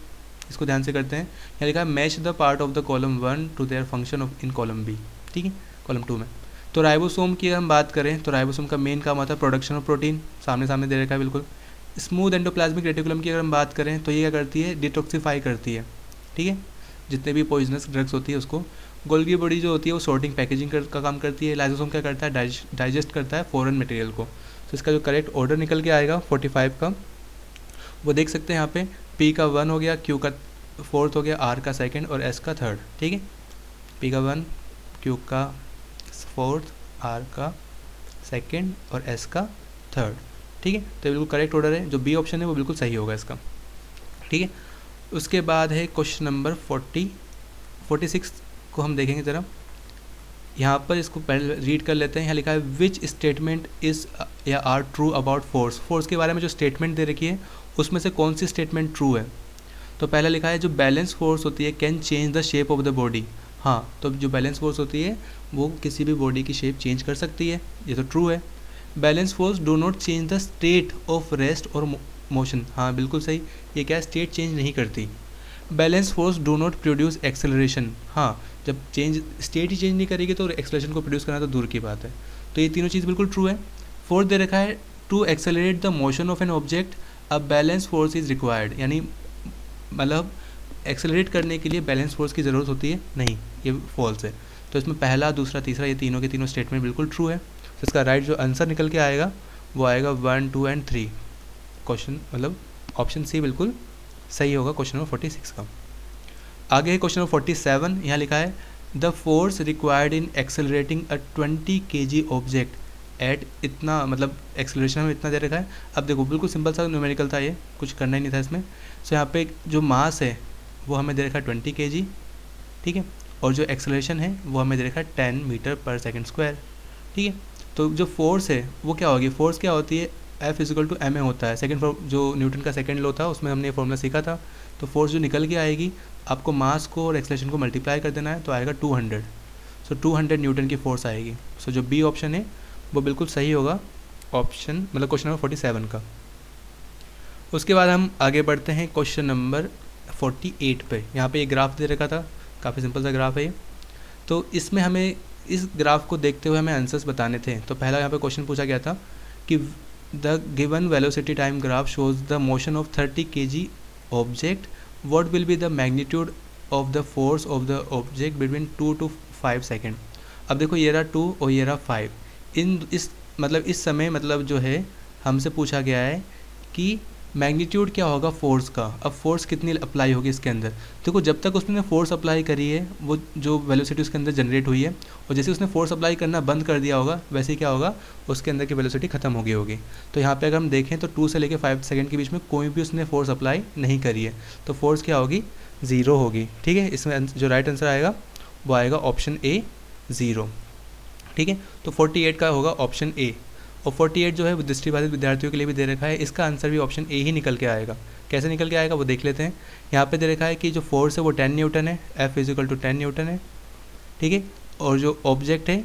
इसको ध्यान से करते हैं। यहाँ लिखा है match the part of the column 1 to their function of in column B। ठीक है, कॉलम 2 में। तो राइबोसोम की हम बात करें तो राइबोसोम का मेन काम होता है प्रोडक्शन ऑफ प्रोटीन, सामने दे रखा है बिल्कुल। स्मूथ एंडोप्लाज्मिक रेटिकुलम की अगर हम बात करें तो ये क्या करती है, डिटॉक्सिफाई करती है। ठीक है, जितने भी पॉइजनस ड्रग्स होती है उसको। गोल्गी बॉडी जो होती है वो सॉर्टिंग पैकेजिंग का काम करती है। लाइसोसोम क्या करता है, डाइजेस्ट करता है फॉरेन मटेरियल को। तो इसका जो करेक्ट ऑर्डर निकल के आएगा 45 का, वो देख सकते हैं यहाँ पे P का 1 हो गया, Q का 4th हो गया, R का 2nd और S का 3rd। ठीक है, P का 1, Q का 4th, R का 2nd और S का 3rd। ठीक है, तो बिल्कुल करेक्ट ऑर्डर है। जो B ऑप्शन है वो बिल्कुल सही होगा इसका। ठीक है, उसके बाद है क्वेश्चन नंबर 46 को हम देखेंगे ज़रा। यहाँ पर इसको पहले रीड कर लेते हैं। यहाँ लिखा है विच स्टेटमेंट इज़ या are true about force. Force के बारे में जो स्टेटमेंट दे रखी है उसमें से कौन सी स्टेटमेंट ट्रू है। तो पहला लिखा है जो बैलेंस फोर्स होती है can change the shape of the body. हाँ, तो जो बैलेंस फोर्स होती है वो किसी भी बॉडी की शेप चेंज कर सकती है, ये तो ट्रू है। Balance force do not change the state of rest और मोशन। हाँ बिल्कुल सही, ये क्या स्टेट चेंज नहीं करती। Balance force do not produce acceleration. हाँ, जब स्टेट ही चेंज नहीं करेगी तो एक्सेलरेशन को प्रोड्यूस करना तो दूर की बात है। तो ये तीनों चीज़ बिल्कुल ट्रू है। फोर्थ दे रखा है to accelerate the motion of an object a balance force is required, यानी मतलब एक्सेलरेट करने के लिए बैलेंस फोर्स की ज़रूरत होती है, नहीं, ये फॉल्स है। तो इसमें पहला, दूसरा, तीसरा, ये तीनों के तीनों स्टेटमेंट बिल्कुल ट्रू है। तो इसका राइट जो आंसर निकल के आएगा वो आएगा 1, 2 एंड 3। क्वेश्चन मतलब ऑप्शन सी बिल्कुल सही होगा क्वेश्चन नंबर 46 का। आगे है क्वेश्चन नंबर 47। यहाँ लिखा है the force required in accelerating a 20 kg object at इतना, मतलब एक्सेलरेशन में इतना दे रखा है। अब देखो बिल्कुल सिंपल सा न्यूमेरिकल था, ये कुछ करना ही नहीं था इसमें। सो यहाँ पे जो मास है वो हमें दे रखा है 20 kg, ठीक है, और जो एक्सेलरेशन है वो हमें दे रखा है 10 मीटर पर सेकेंड स्क्वायर, ठीक है। तो जो फोर्स है वो क्या होगी, फोर्स क्या होती है, F = ma होता है। सेकंड जो न्यूटन का सेकंड लॉ था उसमें हमने ये फॉर्मूला सीखा था। तो फोर्स जो निकल के आएगी, आपको मास को और एक्सेलरेशन को मल्टीप्लाई कर देना है, तो आएगा 200। सो 200 न्यूटन की फोर्स आएगी। सो जो बी ऑप्शन है वो बिल्कुल सही होगा ऑप्शन, मतलब क्वेश्चन नंबर 47 का। उसके बाद हम आगे बढ़ते हैं क्वेश्चन नंबर 48 पे। यहाँ पे एक ग्राफ दे रखा था, काफ़ी सिंपल सा ग्राफ है ये। तो इसमें हमें इस ग्राफ को देखते हुए हमें आंसर्स बताने थे। तो पहला यहाँ पे क्वेश्चन पूछा गया था कि the given velocity time graph shows the motion of 30 kg object, what will be the magnitude of the force of the object between 2 to 5 second. अब देखो ये रहा 2 और ये रहा 5। इस समय मतलब जो है हमसे पूछा गया है कि मैग्नीट्यूड क्या होगा फोर्स का। अब फोर्स कितनी अप्लाई होगी इसके अंदर। देखो जब तक उसने फोर्स अप्लाई करी है वो जो वेलोसिटी उसके अंदर जनरेट हुई है, और जैसे उसने फोर्स अप्लाई करना बंद कर दिया होगा वैसे ही क्या होगा, उसके अंदर की वेलोसिटी खत्म हो गई होगी। तो यहाँ पे अगर हम देखें तो 2 से लेकर 5 सेकंड के बीच में कोई भी उसने फोर्स अप्लाई नहीं करी है, तो फोर्स क्या होगी, 0 होगी, ठीक है। इसमें जो राइट आंसर आएगा वो आएगा ऑप्शन ए 0, ठीक है। तो 48 का होगा ऑप्शन ए। और 48 जो है वो दृष्टिबाधित विद्यार्थियों के लिए भी दे रखा है, इसका आंसर भी ऑप्शन ए ही निकल के आएगा। कैसे निकल के आएगा वो देख लेते हैं। यहाँ पे दे रखा है कि जो फोर्स है वो 10 न्यूटन है, F = 10 न्यूटन है, ठीक है। और जो ऑब्जेक्ट है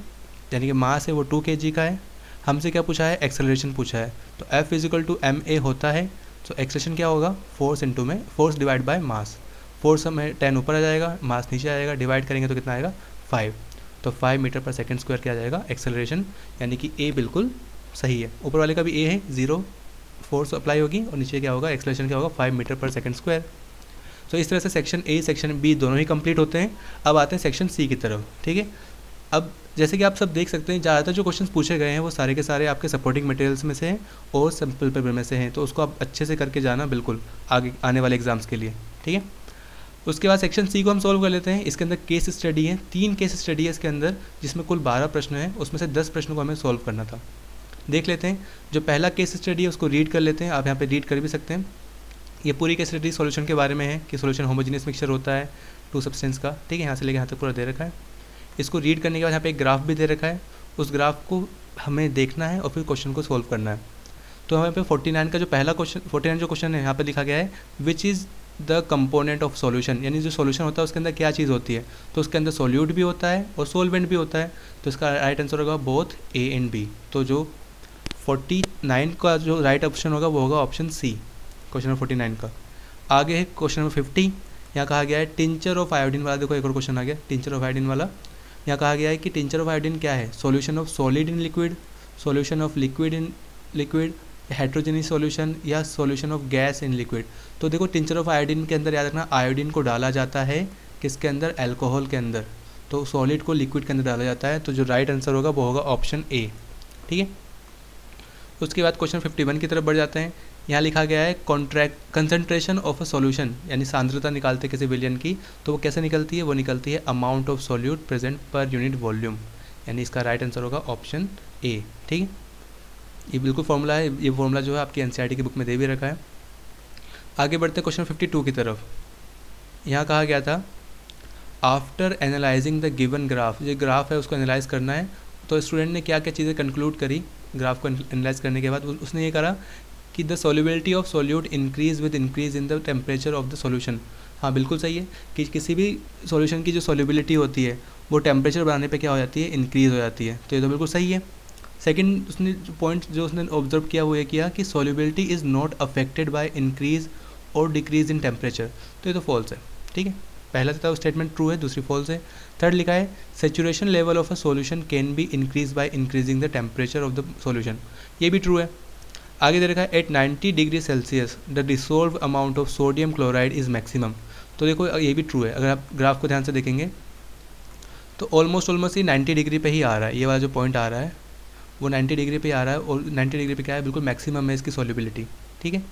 यानी कि मास है वो 2 kg का है। हमसे क्या पूछा है, एक्सेलरेशन पूछा है। तो F = ma होता है, तो एक्सेलरेशन क्या होगा, force divide by mass. Force हमें 10 ऊपर आ जाएगा, मास नीचे आएगा, डिवाइड करेंगे तो कितना आएगा 5। तो 5 मीटर पर सेकेंड स्क्वायर क्या आ जाएगा एक्सेलरेशन, यानी कि ए बिल्कुल सही है। ऊपर वाले का भी ए है, 0 फोर्स अप्लाई होगी, और नीचे क्या होगा, एक्सेलरेशन क्या होगा 5 मीटर पर सेकेंड स्क्वायर। तो इस तरह से सेक्शन ए सेक्शन बी दोनों ही कंप्लीट होते हैं। अब आते हैं सेक्शन सी की तरफ, ठीक है। अब जैसे कि आप सब देख सकते हैं ज़्यादातर जो क्वेश्चंस पूछे गए हैं वो सारे के सारे आपके सपोर्टिंग मटेरियल्स में से हैं और सिंपल पेपर में से हैं, तो उसको आप अच्छे से करके जाना बिल्कुल आगे आने वाले एग्जाम्स के लिए, ठीक है। उसके बाद सेक्शन सी को हम सॉल्व कर लेते हैं। इसके अंदर केस स्टडी है, 3 केस स्टडी है इसके अंदर, जिसमें कुल 12 प्रश्न हैं, उसमें से 10 प्रश्नों को हमें सॉल्व करना था। देख लेते हैं। जो पहला केस स्टडी है उसको रीड कर लेते हैं, आप यहाँ पे रीड कर भी सकते हैं। ये पूरी केस स्टडी सॉल्यूशन के बारे में है कि सॉल्यूशन होमोजेनियस मिक्सचर होता है 2 सब्सटेंस का, ठीक है। यहाँ से लेकर यहाँ तक पूरा दे रखा है। इसको रीड करने के बाद यहाँ पे एक ग्राफ भी दे रखा है, उस ग्राफ को हमें देखना है और फिर क्वेश्चन को सॉल्व करना है। तो हमें पे 49 का जो पहला क्वेश्चन 49 जो क्वेश्चन है यहाँ पे लिखा गया है which is the component of solution, यानी जो सॉल्यूशन होता है उसके अंदर क्या चीज़ होती है। तो उसके अंदर सोल्यूट भी होता है और सोलवेंट भी होता है, तो इसका राइट आंसर होगा बोथ ए एंड बी। तो जो 49 का जो राइट ऑप्शन होगा वो होगा ऑप्शन सी, क्वेश्चन नंबर 49 का। आगे है क्वेश्चन नंबर 50। यहाँ कहा गया है टिंचर ऑफ आयोडीन वाला, देखो एक और क्वेश्चन आ गया टिंचर ऑफ आयोडीन वाला। यहाँ कहा गया है कि टिंचर ऑफ आयोडीन क्या है, solution of solid in liquid, solution of liquid in liquid, heterogeneous solution या solution of gas in liquid. तो देखो टिंचर ऑफ आयोडीन के अंदर याद रखना आयोडीन को डाला जाता है किसके अंदर, अल्कोहल के अंदर। तो सॉलिड को लिक्विड के अंदर डाला जाता है, तो जो राइट आंसर होगा वो होगा ऑप्शन ए, ठीक है। उसके बाद क्वेश्चन 51 की तरफ बढ़ जाते हैं। यहाँ लिखा गया है कंसंट्रेशन ऑफ अ सॉल्यूशन, यानी सांद्रता निकालते किसी विलयन की, तो वो कैसे निकलती है, वो निकलती है amount of solute present per unit volume, यानी इसका राइट आंसर होगा ऑप्शन ए, ठीक है। ये बिल्कुल फॉर्मूला है, ये फॉर्मूला जो है आपकी एनसीईआरटी की बुक में दे भी रखा है। आगे बढ़ते हैं क्वेश्चन 52 की तरफ। यहाँ कहा गया था after analysing the given graph, ये ग्राफ है उसको एनालाइज करना है। तो स्टूडेंट ने क्या क्या चीज़ें कंक्लूड करी ग्राफ को एनालाइज करने के बाद, उसने ये करा कि the solubility of solute increase with increase in the temperature of the solution. हाँ बिल्कुल सही है कि किसी भी सॉल्यूशन की जो सॉल्युबिलिटी होती है वो टेम्परेचर बढ़ाने पे क्या हो जाती है, इंक्रीज़ हो जाती है, तो ये तो बिल्कुल सही है। सेकंड उसने जो पॉइंट जो उसने ऑब्जर्व किया वो ये किया कि solubility is not affected by increase और डिक्रीज इन टेम्परेचर, तो ये तो फॉल्स है, ठीक है। पहला था स्टेटमेंट ट्रू है, दूसरी फॉल्स है। थर्ड लिखा है saturation level of a solution can be increase by increasing the temperature of the solution, ये भी ट्रू है। आगे दे रखा है at 90 degree Celsius the dissolve amount of sodium chloride is maximum. तो देखो ये भी ट्रू है, अगर आप ग्राफ को ध्यान से देखेंगे तो ऑलमोस्ट ये 90 डिग्री पे ही आ रहा है, ये वाला जो पॉइंट आ रहा है वो 90 डिग्री पे आ रहा है, और 90 डिग्री पे क्या है, बिल्कुल मैक्सिमम है इसकी सॉल्युबिलिटी, ठीक है,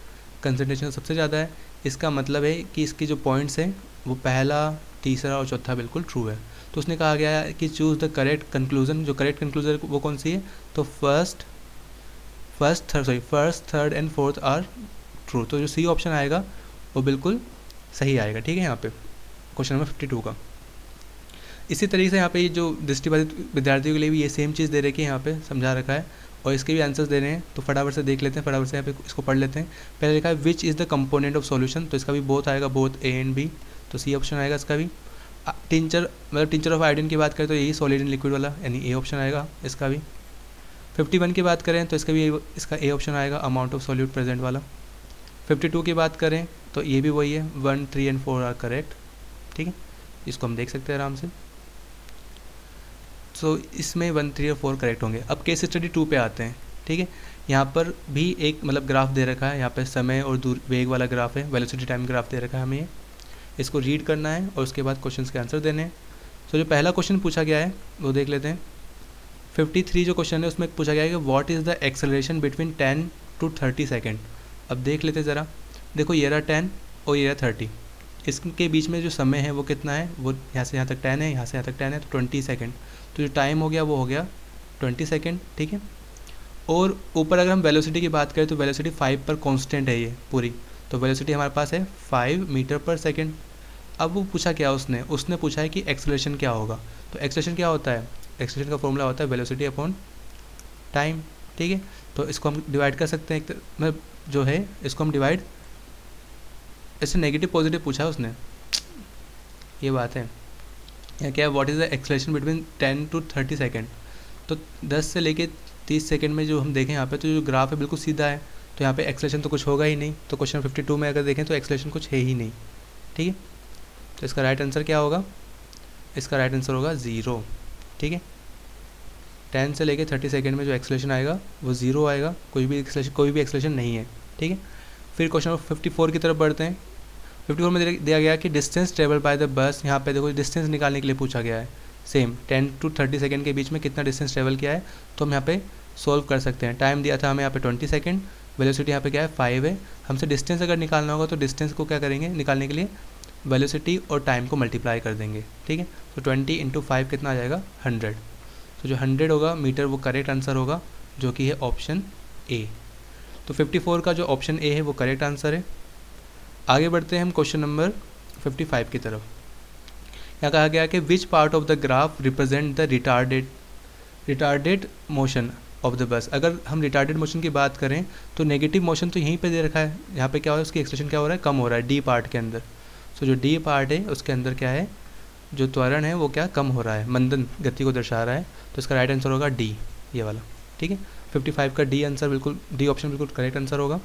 कंसनट्रेशन सबसे ज़्यादा है। इसका मतलब है कि इसकी जो पॉइंट्स हैं वो पहला, तीसरा और चौथा बिल्कुल ट्रू है। तो उसने कहा गया है कि चूज़ द करेक्ट कंक्लूजन, जो करेक्ट कंक्लूजन वो कौन सी है, तो first, third and fourth are true. तो जो सी ऑप्शन आएगा वो बिल्कुल सही आएगा, ठीक है। यहाँ पे क्वेश्चन नंबर 52 का इसी तरीके से यहाँ पे जो दृष्टिबाधित विद्यार्थियों के लिए भी ये सेम चीज़ दे रखी है, यहाँ पे समझा रखा है और इसके भी आंसर्स दे रहे हैं। तो फटाफट से देख लेते हैं, फटाफट से यहाँ पे इसको पढ़ लेते हैं। पहले लिखा है which is the component of solution, तो इसका भी बोथ आएगा, बोथ ए एंड बी, तो सी ऑप्शन आएगा इसका भी। टिंचर, मतलब टिंचर ऑफ आयोडीन की बात करें तो यही सॉलिड एंड लिक्विड वाला, यानी ए ऑप्शन आएगा इसका भी। 51 की बात करें तो इसका भी इसका ए ऑप्शन आएगा, अमाउंट ऑफ सॉल्यूट प्रेजेंट वाला। 52 की बात करें तो ये भी वही है, 1, 3 एंड 4 आर करेक्ट, ठीक है, इसको हम देख सकते हैं आराम से। सो इसमें 1, 3 और 4 करेक्ट होंगे। अब केस स्टडी 2 पे आते हैं, ठीक है। यहाँ पर भी एक मतलब ग्राफ दे रखा है, यहाँ पे समय और दूर वेग वाला ग्राफ है, वेलोसिटी टाइम ग्राफ दे रखा है हमें, इसको रीड करना है और उसके बाद क्वेश्चंस के आंसर देने हैं। सो जो पहला क्वेश्चन पूछा गया है वो देख लेते हैं। 53 जो क्वेश्चन है उसमें पूछा गया है कि what is the acceleration between 10 to 30 second. अब देख लेते ज़रा, देखो ये रहा 10 और ये रहा 30, इसके बीच में जो समय है वो कितना है, वो यहाँ से यहाँ तक 10 है, यहाँ से यहाँ तक 10 है, तो 20 सेकेंड। तो जो टाइम हो गया वो हो गया 20 सेकेंड, ठीक है। और ऊपर अगर हम वेलोसिटी की बात करें तो वेलोसिटी 5 पर कांस्टेंट है ये पूरी, तो वेलोसिटी हमारे पास है 5 मीटर पर सेकेंड। अब वो पूछा क्या उसने पूछा है कि एक्सेलरेशन क्या होगा। तो एक्सेलरेशन क्या होता है, एक्सेलरेशन का फॉर्मूला होता है वेलोसिटी अपॉन टाइम, ठीक है। तो इसको हम डिवाइड कर सकते हैं, मतलब जो है इसको हम डिवाइड, ऐसे नेगेटिव पॉजिटिव पूछा है उसने, ये बात है। यहाँ क्या है, what is the acceleration between 10 to 30 second. तो 10 से लेके 30 सेकेंड में जो हम देखें यहाँ पे, तो जो ग्राफ है बिल्कुल सीधा है, तो यहाँ पे एक्सेलरेशन तो कुछ होगा ही नहीं। तो क्वेश्चन 52 में अगर देखें तो एक्सेलरेशन कुछ है ही नहीं, ठीक है। तो इसका राइट आंसर क्या होगा, इसका राइट आंसर होगा 0, ठीक है। 10 से लेके 30 सेकेंड में जो एक्सेलरेशन आएगा वो 0 आएगा, कोई भी एक्सेलरेशन नहीं है, ठीक है। फिर क्वेश्चन नंबर 54 की तरफ बढ़ते हैं। 54 में दिया गया कि distance travel by the bus, यहाँ पे देखो डिस्टेंस निकालने के लिए पूछा गया है, सेम 10 to 30 सेकेंड के बीच में कितना डिस्टेंस ट्रेवल किया है, तो हम यहाँ पे सोल्व कर सकते हैं। टाइम दिया था हमें यहाँ पे 20 सेकेंड, वेलोसिटी यहाँ पे क्या है 5 है, हमसे डिस्टेंस अगर निकालना होगा तो डिस्टेंस को क्या करेंगे, निकालने के लिए वेलोसिटी और टाइम को मल्टीप्लाई कर देंगे, ठीक है। तो 20 × 5 कितना आ जाएगा 100। तो जो 100 होगा मीटर वो करेक्ट आंसर होगा, जो कि है ऑप्शन ए। तो 54 का जो ऑप्शन ए है वो करेक्ट आंसर है। आगे बढ़ते हैं हम क्वेश्चन नंबर 55 की तरफ। यहाँ कहा गया कि विच part of the graph represent the retarded motion of the bus. अगर हम रिटार्डेड मोशन की बात करें तो नेगेटिव मोशन तो यहीं पे दे रखा है, यहाँ पे क्या हो रहा है, उसकी एक्सेलरेशन क्या हो रहा है, कम हो रहा है डी पार्ट के अंदर। सो जो डी पार्ट है उसके अंदर क्या है, जो त्वरण है वो क्या कम हो रहा है, मंदन गति को दर्शा रहा है। तो इसका राइट आंसर होगा डी, ये वाला, ठीक है। 55 का डी आंसर बिल्कुल, डी ऑप्शन बिल्कुल करेक्ट आंसर होगा।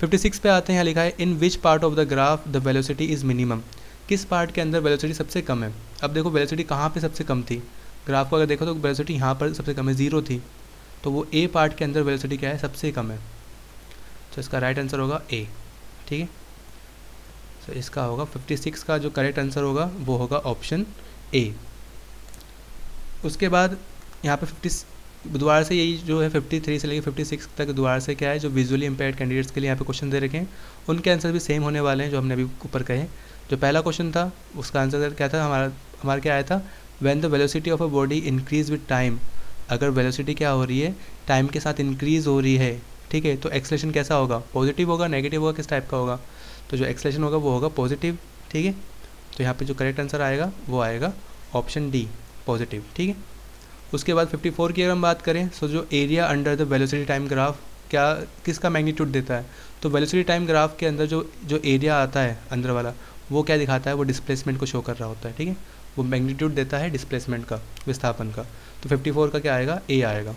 56 पे आते हैं, यहाँ लिखा है in which part of the graph the velocity is minimum. किस पार्ट के अंदर वेलोसिटी सबसे कम है। अब देखो वेलोसिटी कहाँ पे सबसे कम थी, ग्राफ को अगर देखो तो वेलोसिटी यहाँ पर सबसे कम है, 0 थी, तो वो ए पार्ट के अंदर वेलोसिटी क्या है, सबसे कम है। तो इसका राइट आंसर होगा ए, ठीक है। तो इसका होगा 56 का जो करेक्ट आंसर होगा वो होगा ऑप्शन ए। उसके बाद यहाँ पे दोबारा से यही जो है 53 से लेकर 56 तक दोबारा से क्या है, जो विजुअली इम्पेयर्ड कैंडिडेट्स के लिए यहाँ पे क्वेश्चन दे रखे हैं, उनके आंसर भी सेम होने वाले हैं जो हमने अभी ऊपर कहे। जो पहला क्वेश्चन था उसका आंसर क्या था, हमारा क्या आया था, when the velocity of a body increase with time. अगर वेलोसिटी क्या हो रही है, टाइम के साथ इंक्रीज़ हो रही है, ठीक है, तो एक्सेलरेशन कैसा होगा, पॉजिटिव होगा, नेगेटिव होगा, किस टाइप का होगा, तो जो एक्सेलरेशन होगा वो होगा पॉजिटिव, ठीक है। तो यहाँ पे जो करेक्ट आंसर आएगा वो आएगा ऑप्शन डी, पॉजिटिव, ठीक है। उसके बाद 54 की अगर हम बात करें, सो जो area under the velocity time graph क्या किसका मैग्नीट्यूड देता है, तो वेलोसिटी टाइम ग्राफ के अंदर जो एरिया आता है अंदर वाला, वो क्या दिखाता है, वो डिस्प्लेसमेंट को शो कर रहा होता है, ठीक है, वो मैग्नीट्यूड देता है डिस्प्लेसमेंट का, विस्थापन का। तो 54 का क्या आएगा, ए आएगा।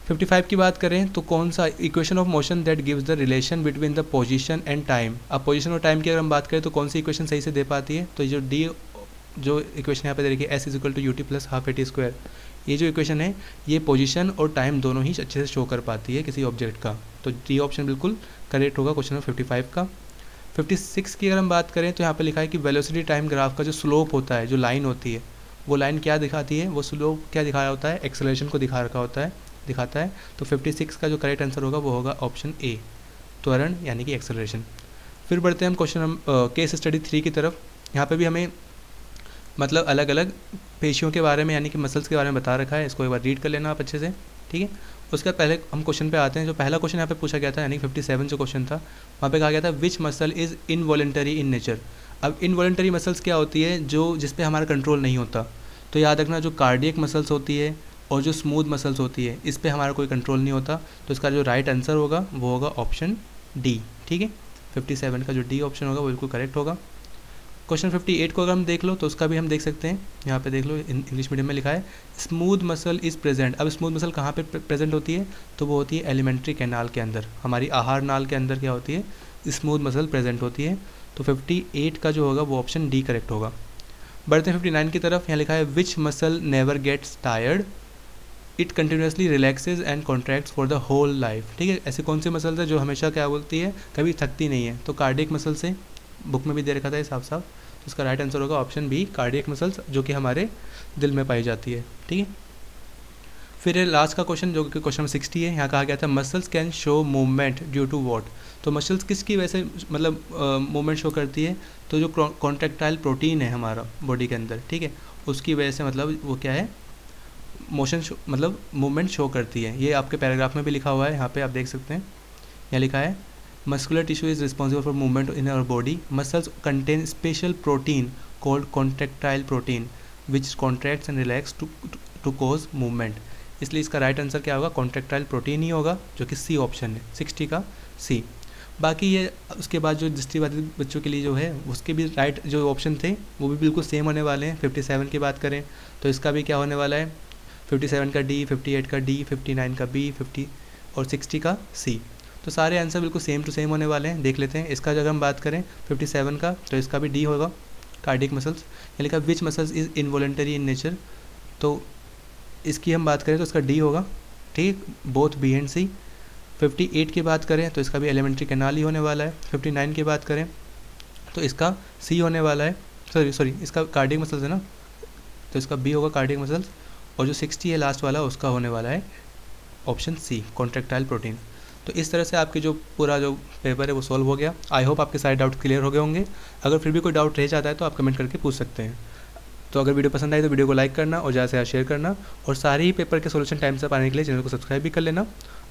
55 की बात करें तो कौन सा equation of motion that gives the relation between the position and time. अब पोजीशन और टाइम की अगर हम बात करें तो कौन सी इक्वेशन सही से दे पाती है, तो जो जो इक्वेशन यहाँ पे दे रखी है S=UT + ½ AT², ये जो इक्वेशन है ये पोजीशन और टाइम दोनों ही अच्छे से शो कर पाती है किसी ऑब्जेक्ट का। तो डी ऑप्शन बिल्कुल करेक्ट होगा क्वेश्चन नंबर 55 का। 56 की अगर हम बात करें तो यहाँ पे लिखा है कि वेलोसिटी टाइम ग्राफ का जो स्लोप होता है, जो लाइन होती है, वो लाइन क्या दिखाती है, वो स्लोप क्या दिखा रहा होता है, एक्सेलरेशन को दिखाता है। तो 56 का जो करेक्ट आंसर होगा वो होगा ऑप्शन ए, त्वरण यानी कि एक्सेलरेशन। फिर बढ़ते हैं हम क्वेश्चन केस स्टडी 3 की तरफ। यहाँ पे भी हमें मतलब अलग अलग पेशियों के बारे में यानी कि मसल्स के बारे में बता रखा है, इसको एक बार रीड कर लेना आप अच्छे से, ठीक है। उसके बाद पहले हम क्वेश्चन पे आते हैं। जो पहला क्वेश्चन यहाँ पे पूछा गया था यानी कि 57 जो क्वेश्चन था, वहाँ पे कहा गया था which muscle is involuntary in nature. अब इनवॉलेंटरी मसल्स क्या होती है, जो जिस पे हमारा कंट्रोल नहीं होता। तो याद रखना जो कार्डियक मसल्स होती है और जो स्मूथ मसल्स होती है, इस पर हमारा कोई कंट्रोल नहीं होता। तो इसका जो राइट आंसर होगा वो होगा ऑप्शन डी, ठीक है। 57 का जो डी ऑप्शन होगा वो बिल्कुल करेक्ट होगा। क्वेश्चन 58 को अगर हम देख लो तो उसका भी हम देख सकते हैं। यहाँ पे देख लो इंग्लिश मीडियम में लिखा है स्मूथ मसल इज़ प्रेजेंट। अब स्मूथ मसल कहाँ पे प्रेजेंट होती है, तो वो होती है एलिमेंट्री कैनाल के अंदर, हमारी आहार नाल के अंदर क्या होती है, स्मूथ मसल प्रेजेंट होती है। तो 58 का जो होगा वो ऑप्शन डी करेक्ट होगा। बढ़ते हैं 59 की तरफ। यहाँ लिखा है which muscle never gets tired, it continuously relaxes and contracts for the whole life. ठीक है, ऐसे कौन सी मसल्स है जो हमेशा क्या बोलती है, कभी थकती नहीं है। तो कार्डियक मसल से बुक में भी दे रखा था साफ साफ। तो इसका राइट आंसर होगा ऑप्शन बी, कार्डियक मसल्स, जो कि हमारे दिल में पाई जाती है। ठीक है, फिर लास्ट का क्वेश्चन जो कि क्वेश्चन 60 है। यहाँ कहा गया था muscles can show movement due to what. तो मसल्स किसकी वजह से मतलब मूवमेंट शो करती है, तो जो कॉन्ट्रैक्टाइल प्रोटीन है हमारा बॉडी के अंदर, ठीक है, उसकी वजह से मतलब वो क्या है, मोशन मतलब मूवमेंट शो करती है। ये आपके पैराग्राफ में भी लिखा हुआ है, यहाँ पे आप देख सकते हैं। यहाँ लिखा है muscular tissue is responsible for movement in our body, muscles contain special protein called contractile protein which contracts and relax to cause movement. इसलिए इसका राइट आंसर क्या होगा, कॉन्ट्रैक्टाइल प्रोटीन ही होगा, जो कि सी ऑप्शन है, 60 का सी। बाकी ये उसके बाद जो दृष्टिबाधित बच्चों के लिए जो है उसके भी राइट जो ऑप्शन थे वो भी बिल्कुल सेम होने वाले हैं। 57 की बात करें तो इसका भी क्या होने वाला है, 57 का डी, 58 का डी, 59 का बी, 50 और 60 का सी। तो सारे आंसर बिल्कुल सेम टू सेम होने वाले हैं। देख लेते हैं इसका अगर हम बात करें 57 का, तो इसका भी डी होगा, कार्डियक मसल्स। या लिखा which muscles is involuntary in nature, तो इसकी हम बात करें तो इसका डी होगा, ठीक, बोथ बी एंड सी। 58 की बात करें तो इसका भी एलिमेंट्री कैनाल ही होने वाला है। 59 की बात करें तो इसका सी होने वाला है, सॉरी इसका कार्डियक मसल्स है ना, तो इसका बी होगा कार्डियक मसल्स। और जो 60 है लास्ट वाला, उसका होने वाला है ऑप्शन सी, कॉन्ट्रैक्टाइल प्रोटीन। तो इस तरह से आपके जो पूरा जो पेपर है वो सॉल्व हो गया। आई होप आपके सारे डाउट क्लियर हो गए होंगे। अगर फिर भी कोई डाउट रह जाता है तो आप कमेंट करके पूछ सकते हैं। तो अगर वीडियो पसंद आई तो वीडियो को लाइक करना और ज़्यादा से ज़्यादा शेयर करना, और सारे ही पेपर के सोल्यूशन टाइम से पाने के लिए चैनल को सब्सक्राइब भी कर लेना।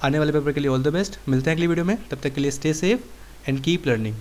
आने वाले पेपर के लिए ऑल द बेस्ट। मिलते हैं अगली वीडियो में, तब तक के लिए stay safe and keep learning.